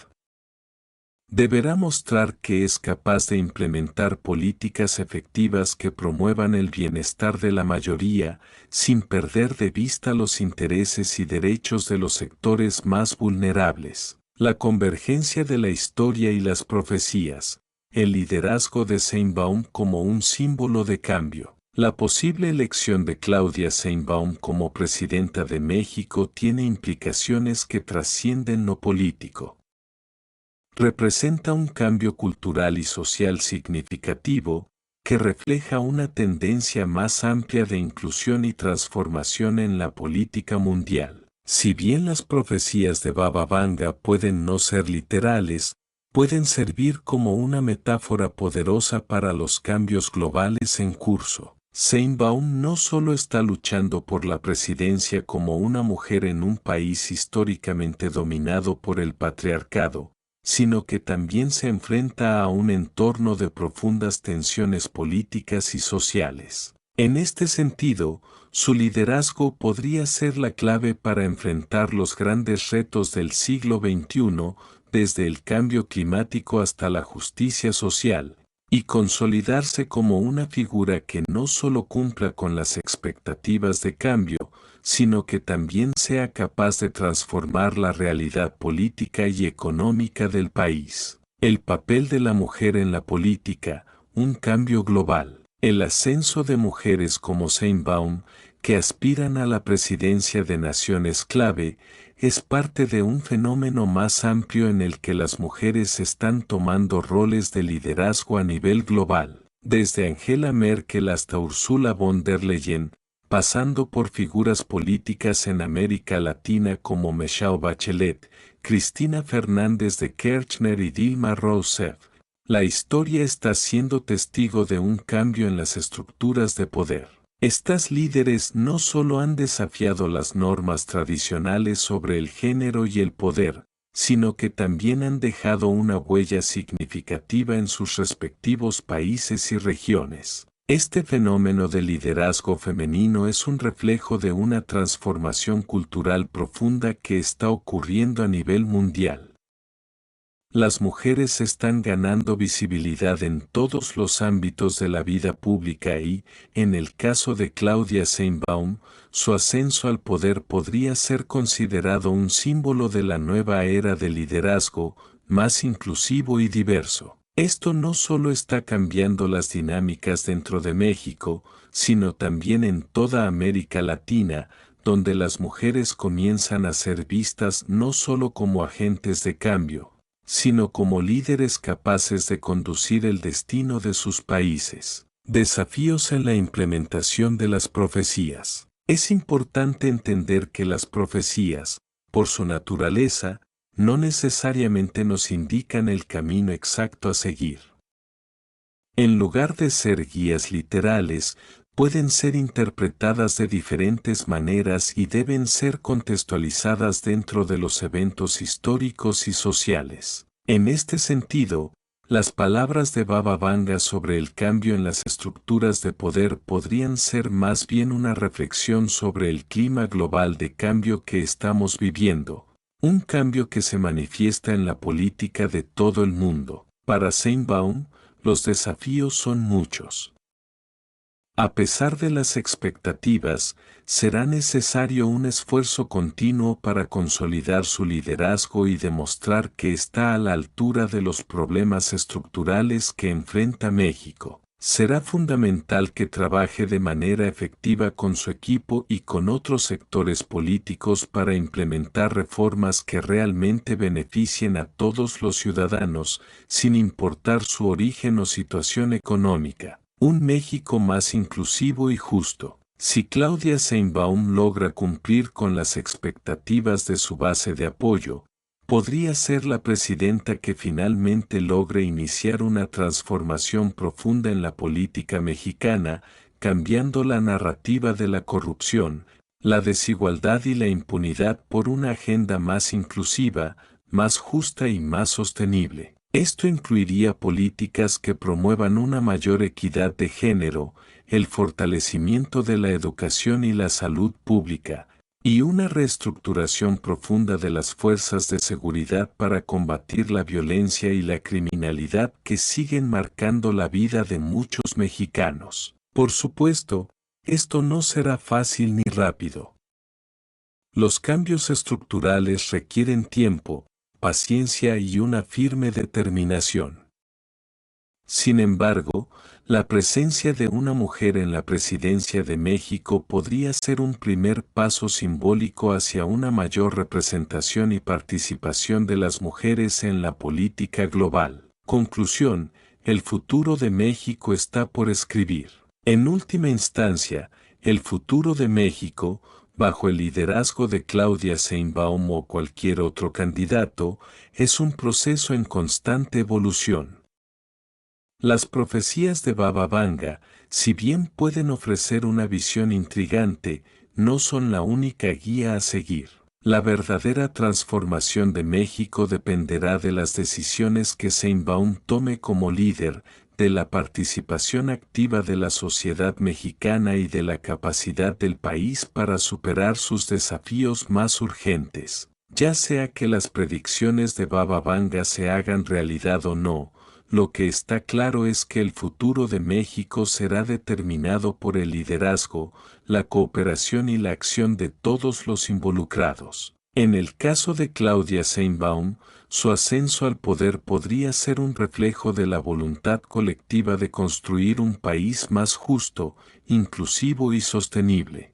Deberá mostrar que es capaz de implementar políticas efectivas que promuevan el bienestar de la mayoría, sin perder de vista los intereses y derechos de los sectores más vulnerables. La convergencia de la historia y las profecías, el liderazgo de Sheinbaum como un símbolo de cambio. La posible elección de Claudia Sheinbaum como presidenta de México tiene implicaciones que trascienden lo político. Representa un cambio cultural y social significativo, que refleja una tendencia más amplia de inclusión y transformación en la política mundial. Si bien las profecías de Baba Vanga pueden no ser literales, pueden servir como una metáfora poderosa para los cambios globales en curso. Sheinbaum no solo está luchando por la presidencia como una mujer en un país históricamente dominado por el patriarcado, sino que también se enfrenta a un entorno de profundas tensiones políticas y sociales. En este sentido, su liderazgo podría ser la clave para enfrentar los grandes retos del siglo XXI, desde el cambio climático hasta la justicia social, y consolidarse como una figura que no solo cumpla con las expectativas de cambio, sino que también sea capaz de transformar la realidad política y económica del país. El papel de la mujer en la política, un cambio global. El ascenso de mujeres como Sheinbaum, que aspiran a la presidencia de naciones clave, es parte de un fenómeno más amplio en el que las mujeres están tomando roles de liderazgo a nivel global. Desde Angela Merkel hasta Ursula von der Leyen, pasando por figuras políticas en América Latina como Michelle Bachelet, Cristina Fernández de Kirchner y Dilma Rousseff, la historia está siendo testigo de un cambio en las estructuras de poder. Estas líderes no solo han desafiado las normas tradicionales sobre el género y el poder, sino que también han dejado una huella significativa en sus respectivos países y regiones. Este fenómeno de liderazgo femenino es un reflejo de una transformación cultural profunda que está ocurriendo a nivel mundial. Las mujeres están ganando visibilidad en todos los ámbitos de la vida pública y, en el caso de Claudia Sheinbaum, su ascenso al poder podría ser considerado un símbolo de la nueva era de liderazgo, más inclusivo y diverso. Esto no solo está cambiando las dinámicas dentro de México, sino también en toda América Latina, donde las mujeres comienzan a ser vistas no solo como agentes de cambio, sino como líderes capaces de conducir el destino de sus países. Desafíos en la implementación de las profecías. Es importante entender que las profecías, por su naturaleza, no necesariamente nos indican el camino exacto a seguir. En lugar de ser guías literales, pueden ser interpretadas de diferentes maneras y deben ser contextualizadas dentro de los eventos históricos y sociales. En este sentido, las palabras de Baba Vanga sobre el cambio en las estructuras de poder podrían ser más bien una reflexión sobre el clima global de cambio que estamos viviendo, un cambio que se manifiesta en la política de todo el mundo. Para Seinbaum, los desafíos son muchos. A pesar de las expectativas, será necesario un esfuerzo continuo para consolidar su liderazgo y demostrar que está a la altura de los problemas estructurales que enfrenta México. Será fundamental que trabaje de manera efectiva con su equipo y con otros sectores políticos para implementar reformas que realmente beneficien a todos los ciudadanos, sin importar su origen o situación económica. Un México más inclusivo y justo. Si Claudia Sheinbaum logra cumplir con las expectativas de su base de apoyo, podría ser la presidenta que finalmente logre iniciar una transformación profunda en la política mexicana, cambiando la narrativa de la corrupción, la desigualdad y la impunidad por una agenda más inclusiva, más justa y más sostenible. Esto incluiría políticas que promuevan una mayor equidad de género, el fortalecimiento de la educación y la salud pública, y una reestructuración profunda de las fuerzas de seguridad para combatir la violencia y la criminalidad que siguen marcando la vida de muchos mexicanos. Por supuesto, esto no será fácil ni rápido. Los cambios estructurales requieren tiempo, paciencia y una firme determinación. Sin embargo, la presencia de una mujer en la presidencia de México podría ser un primer paso simbólico hacia una mayor representación y participación de las mujeres en la política global. Conclusión: el futuro de México está por escribir. En última instancia, el futuro de México, bajo el liderazgo de Claudia Sheinbaum o cualquier otro candidato, es un proceso en constante evolución. Las profecías de Baba Vanga, si bien pueden ofrecer una visión intrigante, no son la única guía a seguir. La verdadera transformación de México dependerá de las decisiones que Sheinbaum tome como líder, de la participación activa de la sociedad mexicana y de la capacidad del país para superar sus desafíos más urgentes. Ya sea que las predicciones de Baba Vanga se hagan realidad o no, lo que está claro es que el futuro de México será determinado por el liderazgo, la cooperación y la acción de todos los involucrados. En el caso de Claudia Sheinbaum, su ascenso al poder podría ser un reflejo de la voluntad colectiva de construir un país más justo, inclusivo y sostenible.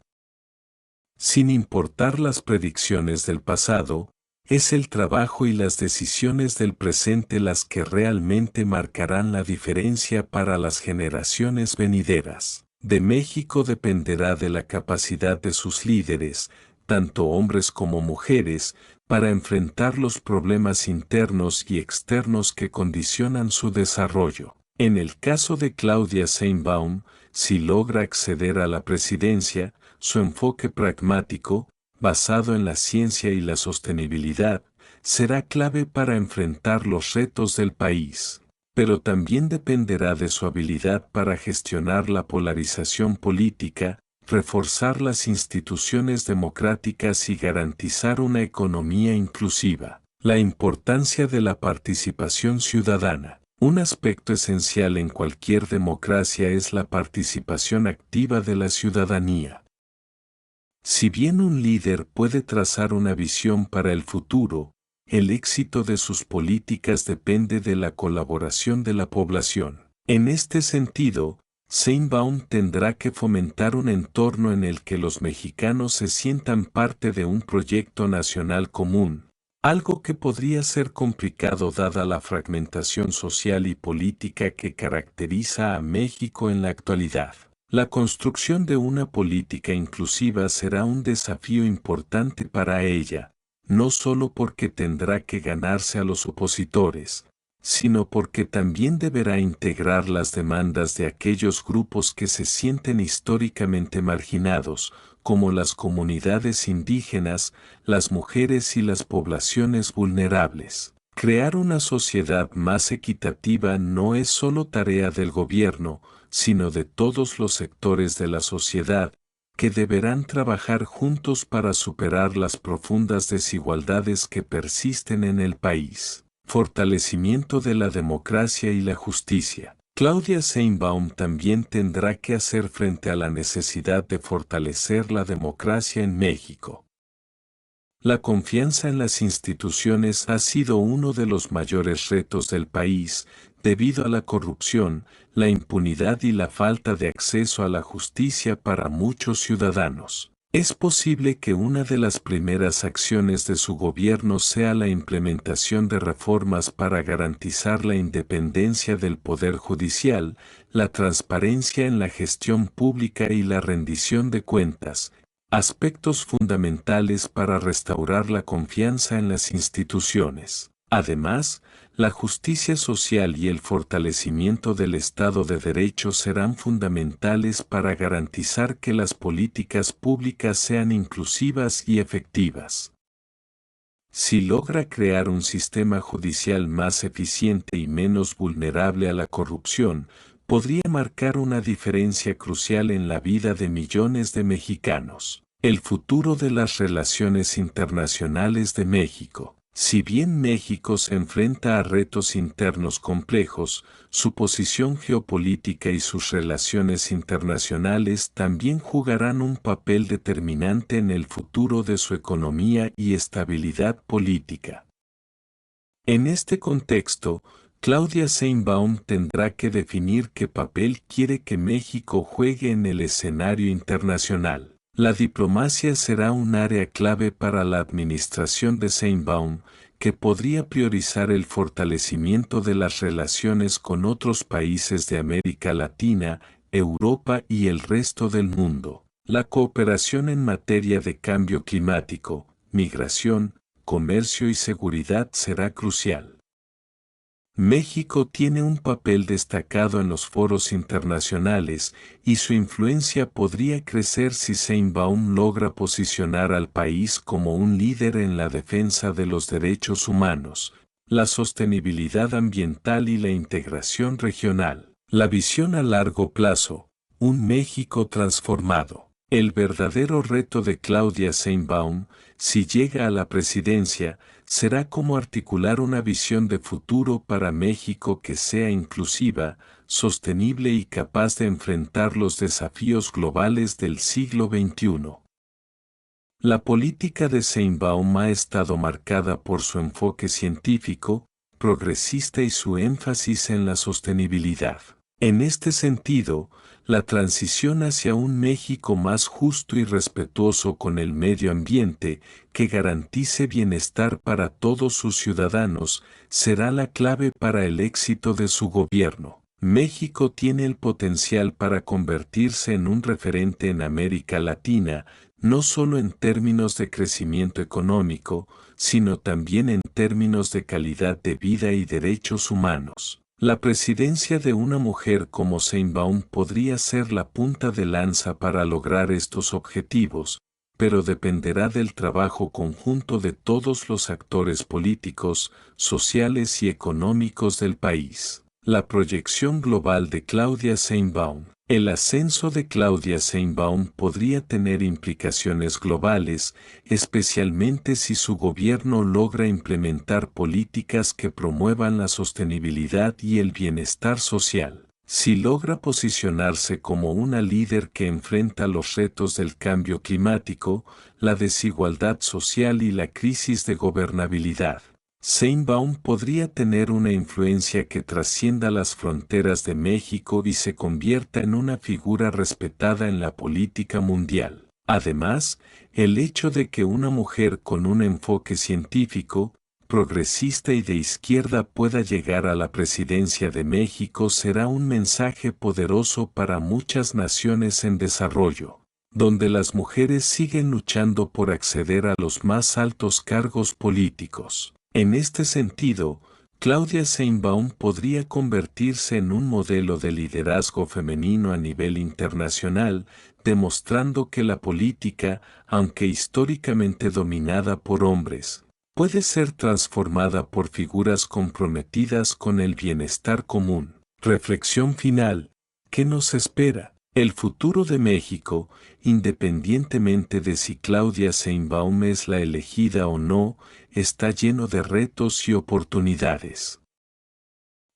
Sin importar las predicciones del pasado, es el trabajo y las decisiones del presente las que realmente marcarán la diferencia para las generaciones venideras. De México dependerá de la capacidad de sus líderes, tanto hombres como mujeres, para enfrentar los problemas internos y externos que condicionan su desarrollo. En el caso de Claudia Sheinbaum, si logra acceder a la presidencia, su enfoque pragmático, basado en la ciencia y la sostenibilidad, será clave para enfrentar los retos del país. Pero también dependerá de su habilidad para gestionar la polarización política, reforzar las instituciones democráticas y garantizar una economía inclusiva. La importancia de la participación ciudadana. Un aspecto esencial en cualquier democracia es la participación activa de la ciudadanía. Si bien un líder puede trazar una visión para el futuro, el éxito de sus políticas depende de la colaboración de la población. En este sentido, Sheinbaum tendrá que fomentar un entorno en el que los mexicanos se sientan parte de un proyecto nacional común, algo que podría ser complicado dada la fragmentación social y política que caracteriza a México en la actualidad. La construcción de una política inclusiva será un desafío importante para ella, no solo porque tendrá que ganarse a los opositores, sino porque también deberá integrar las demandas de aquellos grupos que se sienten históricamente marginados, como las comunidades indígenas, las mujeres y las poblaciones vulnerables. Crear una sociedad más equitativa no es solo tarea del gobierno, sino de todos los sectores de la sociedad, que deberán trabajar juntos para superar las profundas desigualdades que persisten en el país. Fortalecimiento de la democracia y la justicia. Claudia Sheinbaum también tendrá que hacer frente a la necesidad de fortalecer la democracia en México. La confianza en las instituciones ha sido uno de los mayores retos del país, debido a la corrupción, la impunidad y la falta de acceso a la justicia para muchos ciudadanos. Es posible que una de las primeras acciones de su gobierno sea la implementación de reformas para garantizar la independencia del Poder Judicial, la transparencia en la gestión pública y la rendición de cuentas, aspectos fundamentales para restaurar la confianza en las instituciones. Además, la justicia social y el fortalecimiento del Estado de Derecho serán fundamentales para garantizar que las políticas públicas sean inclusivas y efectivas. Si logra crear un sistema judicial más eficiente y menos vulnerable a la corrupción, podría marcar una diferencia crucial en la vida de millones de mexicanos. El futuro de las relaciones internacionales de México. Si bien México se enfrenta a retos internos complejos, su posición geopolítica y sus relaciones internacionales también jugarán un papel determinante en el futuro de su economía y estabilidad política. En este contexto, Claudia Sheinbaum tendrá que definir qué papel quiere que México juegue en el escenario internacional. La diplomacia será un área clave para la administración de Sheinbaum, que podría priorizar el fortalecimiento de las relaciones con otros países de América Latina, Europa y el resto del mundo. La cooperación en materia de cambio climático, migración, comercio y seguridad será crucial. México tiene un papel destacado en los foros internacionales y su influencia podría crecer si Sheinbaum logra posicionar al país como un líder en la defensa de los derechos humanos, la sostenibilidad ambiental y la integración regional. La visión a largo plazo, un México transformado. El verdadero reto de Claudia Sheinbaum, si llega a la presidencia, será cómo articular una visión de futuro para México que sea inclusiva, sostenible y capaz de enfrentar los desafíos globales del siglo XXI. La política de Sheinbaum ha estado marcada por su enfoque científico, progresista y su énfasis en la sostenibilidad. En este sentido, la transición hacia un México más justo y respetuoso con el medio ambiente, que garantice bienestar para todos sus ciudadanos, será la clave para el éxito de su gobierno. México tiene el potencial para convertirse en un referente en América Latina, no solo en términos de crecimiento económico, sino también en términos de calidad de vida y derechos humanos. La presidencia de una mujer como Sheinbaum podría ser la punta de lanza para lograr estos objetivos, pero dependerá del trabajo conjunto de todos los actores políticos, sociales y económicos del país. La proyección global de Claudia Sheinbaum. El ascenso de Claudia Sheinbaum podría tener implicaciones globales, especialmente si su gobierno logra implementar políticas que promuevan la sostenibilidad y el bienestar social. Si logra posicionarse como una líder que enfrenta los retos del cambio climático, la desigualdad social y la crisis de gobernabilidad, Sheinbaum podría tener una influencia que trascienda las fronteras de México y se convierta en una figura respetada en la política mundial. Además, el hecho de que una mujer con un enfoque científico, progresista y de izquierda pueda llegar a la presidencia de México será un mensaje poderoso para muchas naciones en desarrollo. donde las mujeres siguen luchando por acceder a los más altos cargos políticos. En este sentido, Claudia Sheinbaum podría convertirse en un modelo de liderazgo femenino a nivel internacional, demostrando que la política, aunque históricamente dominada por hombres, puede ser transformada por figuras comprometidas con el bienestar común. Reflexión final. ¿Qué nos espera? El futuro de México, independientemente de si Claudia Sheinbaum es la elegida o no, está lleno de retos y oportunidades.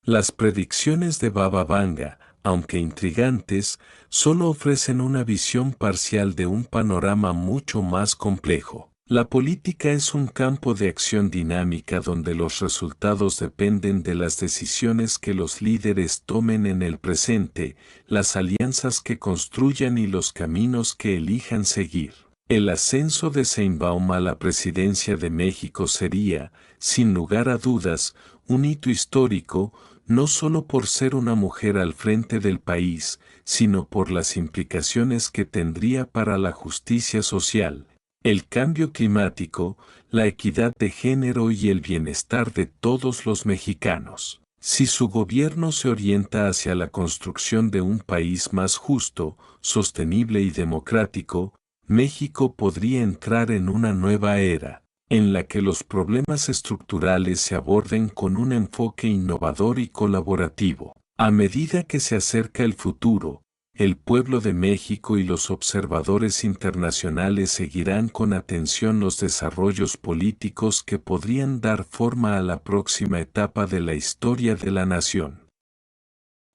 Las predicciones de Baba Vanga, aunque intrigantes, solo ofrecen una visión parcial de un panorama mucho más complejo. La política es un campo de acción dinámica donde los resultados dependen de las decisiones que los líderes tomen en el presente, las alianzas que construyan y los caminos que elijan seguir. El ascenso de Sheinbaum a la presidencia de México sería, sin lugar a dudas, un hito histórico, no solo por ser una mujer al frente del país, sino por las implicaciones que tendría para la justicia social, el cambio climático, la equidad de género y el bienestar de todos los mexicanos. Si su gobierno se orienta hacia la construcción de un país más justo, sostenible y democrático, México podría entrar en una nueva era, en la que los problemas estructurales se aborden con un enfoque innovador y colaborativo. A medida que se acerca el futuro, el pueblo de México y los observadores internacionales seguirán con atención los desarrollos políticos que podrían dar forma a la próxima etapa de la historia de la nación.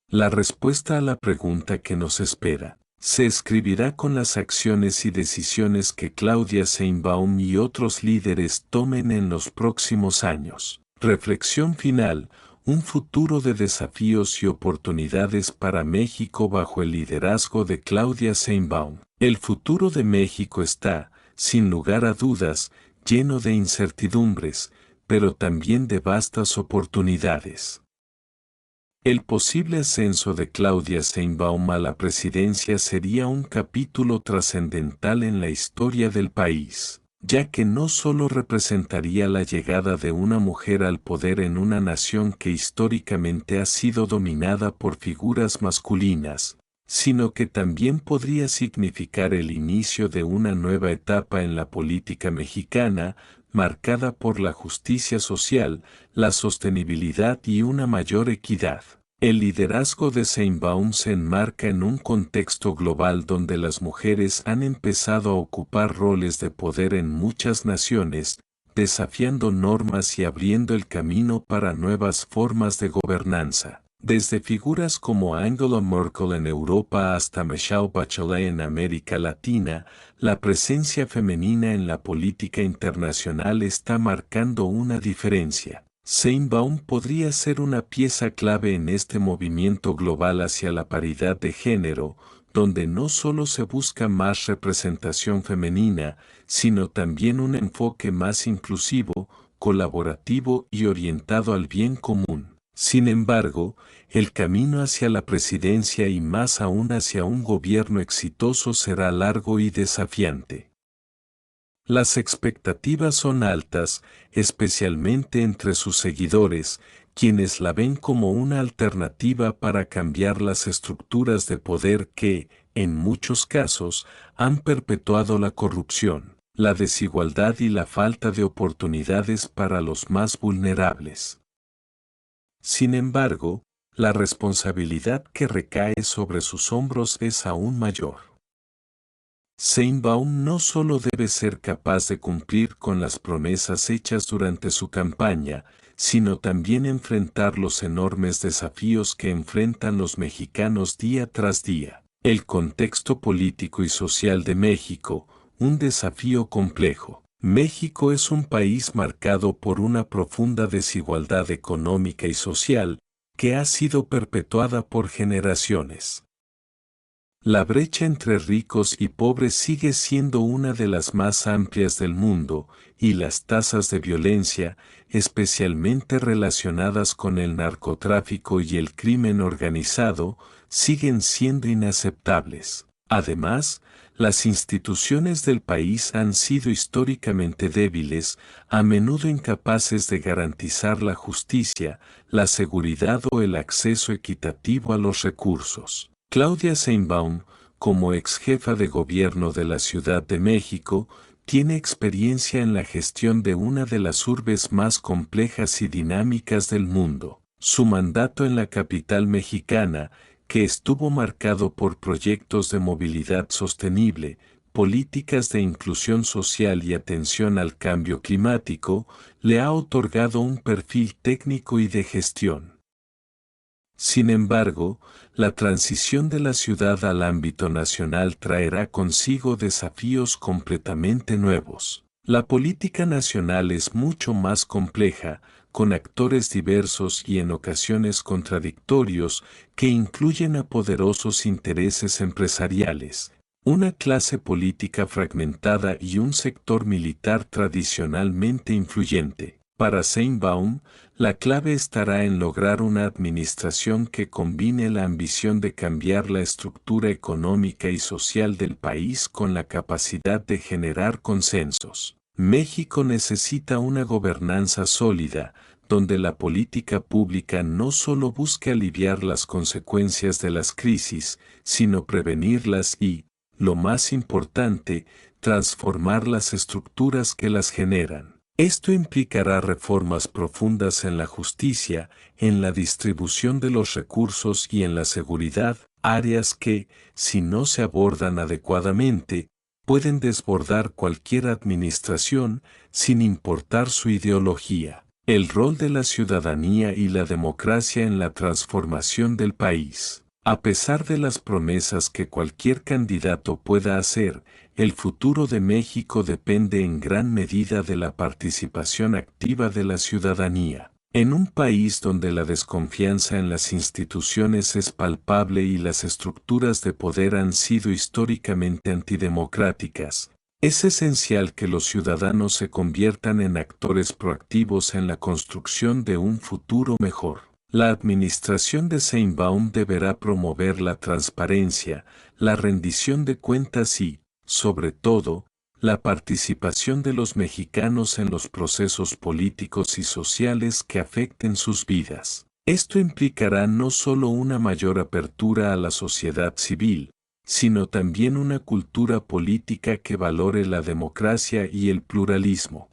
La respuesta a la pregunta que nos espera se escribirá con las acciones y decisiones que Claudia Sheinbaum y otros líderes tomen en los próximos años. Reflexión final. Un futuro de desafíos y oportunidades para México bajo el liderazgo de Claudia Sheinbaum. El futuro de México está, sin lugar a dudas, lleno de incertidumbres, pero también de vastas oportunidades. El posible ascenso de Claudia Sheinbaum a la presidencia sería un capítulo trascendental en la historia del país, ya que no solo representaría la llegada de una mujer al poder en una nación que históricamente ha sido dominada por figuras masculinas, sino que también podría significar el inicio de una nueva etapa en la política mexicana, marcada por la justicia social, la sostenibilidad y una mayor equidad. El liderazgo de Sheinbaum se enmarca en un contexto global donde las mujeres han empezado a ocupar roles de poder en muchas naciones, desafiando normas y abriendo el camino para nuevas formas de gobernanza. Desde figuras como Angela Merkel en Europa hasta Michelle Bachelet en América Latina, la presencia femenina en la política internacional está marcando una diferencia. Sheinbaum podría ser una pieza clave en este movimiento global hacia la paridad de género, donde no solo se busca más representación femenina, sino también un enfoque más inclusivo, colaborativo y orientado al bien común. Sin embargo, el camino hacia la presidencia y más aún hacia un gobierno exitoso será largo y desafiante. Las expectativas son altas, especialmente entre sus seguidores, quienes la ven como una alternativa para cambiar las estructuras de poder que, en muchos casos, han perpetuado la corrupción, la desigualdad y la falta de oportunidades para los más vulnerables. Sin embargo, la responsabilidad que recae sobre sus hombros es aún mayor. Sheinbaum no solo debe ser capaz de cumplir con las promesas hechas durante su campaña, sino también enfrentar los enormes desafíos que enfrentan los mexicanos día tras día. El contexto político y social de México, un desafío complejo. México es un país marcado por una profunda desigualdad económica y social, que ha sido perpetuada por generaciones. La brecha entre ricos y pobres sigue siendo una de las más amplias del mundo, y las tasas de violencia, especialmente relacionadas con el narcotráfico y el crimen organizado, siguen siendo inaceptables. Además, las instituciones del país han sido históricamente débiles, a menudo incapaces de garantizar la justicia, la seguridad o el acceso equitativo a los recursos. Claudia Sheinbaum, como ex jefa de gobierno de la Ciudad de México, tiene experiencia en la gestión de una de las urbes más complejas y dinámicas del mundo. Su mandato en la capital mexicana, que estuvo marcado por proyectos de movilidad sostenible, políticas de inclusión social y atención al cambio climático, le ha otorgado un perfil técnico y de gestión. Sin embargo, la transición de la ciudad al ámbito nacional traerá consigo desafíos completamente nuevos. La política nacional es mucho más compleja, con actores diversos y en ocasiones contradictorios que incluyen a poderosos intereses empresariales, una clase política fragmentada y un sector militar tradicionalmente influyente. Para Sheinbaum, la clave estará en lograr una administración que combine la ambición de cambiar la estructura económica y social del país con la capacidad de generar consensos. México necesita una gobernanza sólida, donde la política pública no solo busque aliviar las consecuencias de las crisis, sino prevenirlas y, lo más importante, transformar las estructuras que las generan. Esto implicará reformas profundas en la justicia, en la distribución de los recursos y en la seguridad, áreas que, si no se abordan adecuadamente, pueden desbordar cualquier administración, sin importar su ideología. El rol de la ciudadanía y la democracia en la transformación del país. A pesar de las promesas que cualquier candidato pueda hacer, el futuro de México depende en gran medida de la participación activa de la ciudadanía. En un país donde la desconfianza en las instituciones es palpable y las estructuras de poder han sido históricamente antidemocráticas, es esencial que los ciudadanos se conviertan en actores proactivos en la construcción de un futuro mejor. La administración de Sheinbaum deberá promover la transparencia, la rendición de cuentas y, sobre todo, la participación de los mexicanos en los procesos políticos y sociales que afecten sus vidas. Esto implicará no solo una mayor apertura a la sociedad civil, sino también una cultura política que valore la democracia y el pluralismo.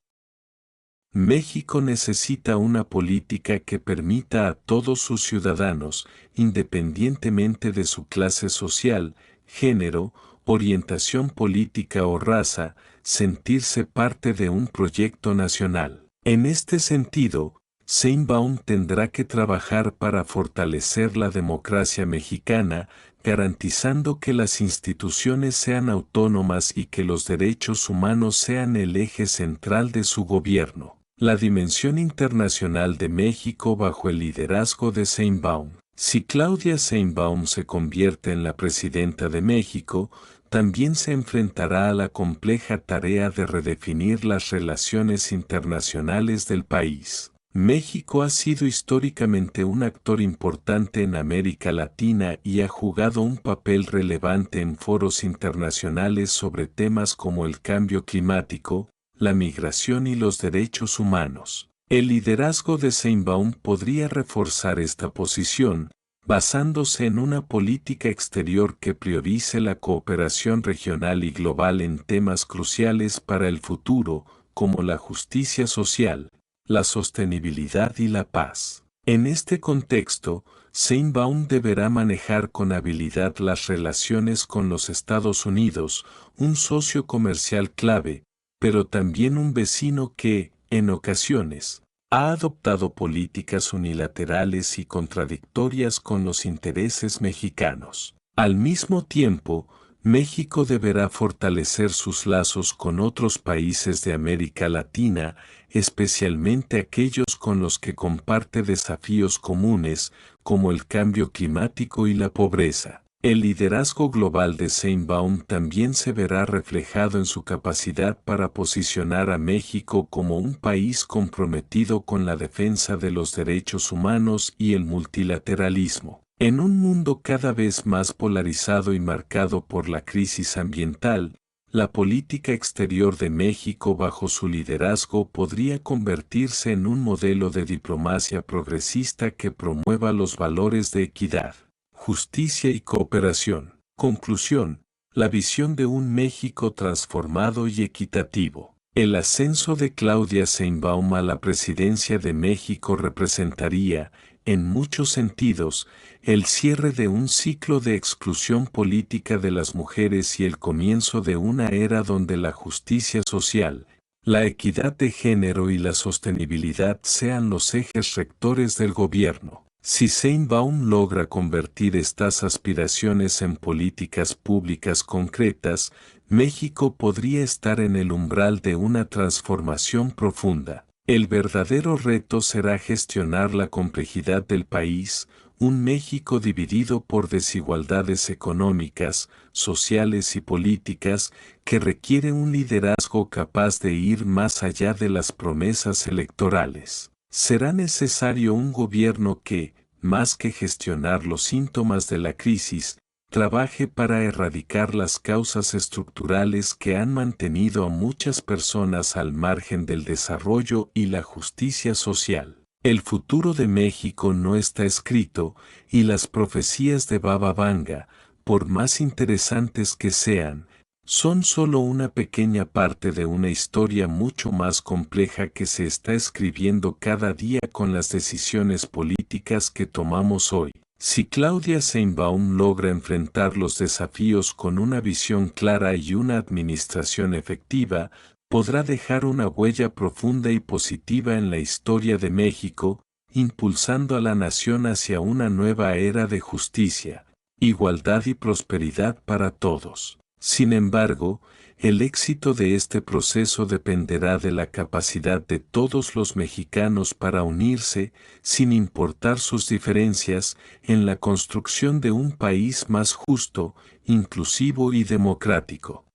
México necesita una política que permita a todos sus ciudadanos, independientemente de su clase social, género, orientación política o raza, sentirse parte de un proyecto nacional. En este sentido, Sheinbaum tendrá que trabajar para fortalecer la democracia mexicana, garantizando que las instituciones sean autónomas y que los derechos humanos sean el eje central de su gobierno. La dimensión internacional de México bajo el liderazgo de Sheinbaum. Si Claudia Sheinbaum se convierte en la presidenta de México, también se enfrentará a la compleja tarea de redefinir las relaciones internacionales del país. México ha sido históricamente un actor importante en América Latina y ha jugado un papel relevante en foros internacionales sobre temas como el cambio climático, la migración y los derechos humanos. El liderazgo de Sheinbaum podría reforzar esta posición, basándose en una política exterior que priorice la cooperación regional y global en temas cruciales para el futuro, como la justicia social, la sostenibilidad y la paz. En este contexto, Sheinbaum deberá manejar con habilidad las relaciones con los Estados Unidos, un socio comercial clave, pero también un vecino que, en ocasiones, ha adoptado políticas unilaterales y contradictorias con los intereses mexicanos. Al mismo tiempo, México deberá fortalecer sus lazos con otros países de América Latina, especialmente aquellos con los que comparte desafíos comunes, como el cambio climático y la pobreza. El liderazgo global de Sheinbaum también se verá reflejado en su capacidad para posicionar a México como un país comprometido con la defensa de los derechos humanos y el multilateralismo. En un mundo cada vez más polarizado y marcado por la crisis ambiental, la política exterior de México bajo su liderazgo podría convertirse en un modelo de diplomacia progresista que promueva los valores de equidad, justicia y cooperación. Conclusión: la visión de un México transformado y equitativo. El ascenso de Claudia Sheinbaum a la presidencia de México representaría, en muchos sentidos, el cierre de un ciclo de exclusión política de las mujeres y el comienzo de una era donde la justicia social, la equidad de género y la sostenibilidad sean los ejes rectores del gobierno. Si Sheinbaum logra convertir estas aspiraciones en políticas públicas concretas, México podría estar en el umbral de una transformación profunda. El verdadero reto será gestionar la complejidad del país, un México dividido por desigualdades económicas, sociales y políticas, que requiere un liderazgo capaz de ir más allá de las promesas electorales. Será necesario un gobierno que, más que gestionar los síntomas de la crisis, trabaje para erradicar las causas estructurales que han mantenido a muchas personas al margen del desarrollo y la justicia social. El futuro de México no está escrito, y las profecías de Baba Vanga, por más interesantes que sean, son solo una pequeña parte de una historia mucho más compleja que se está escribiendo cada día con las decisiones políticas que tomamos hoy. Si Claudia Sheinbaum logra enfrentar los desafíos con una visión clara y una administración efectiva, podrá dejar una huella profunda y positiva en la historia de México, impulsando a la nación hacia una nueva era de justicia, igualdad y prosperidad para todos. Sin embargo, el éxito de este proceso dependerá de la capacidad de todos los mexicanos para unirse, sin importar sus diferencias, en la construcción de un país más justo, inclusivo y democrático.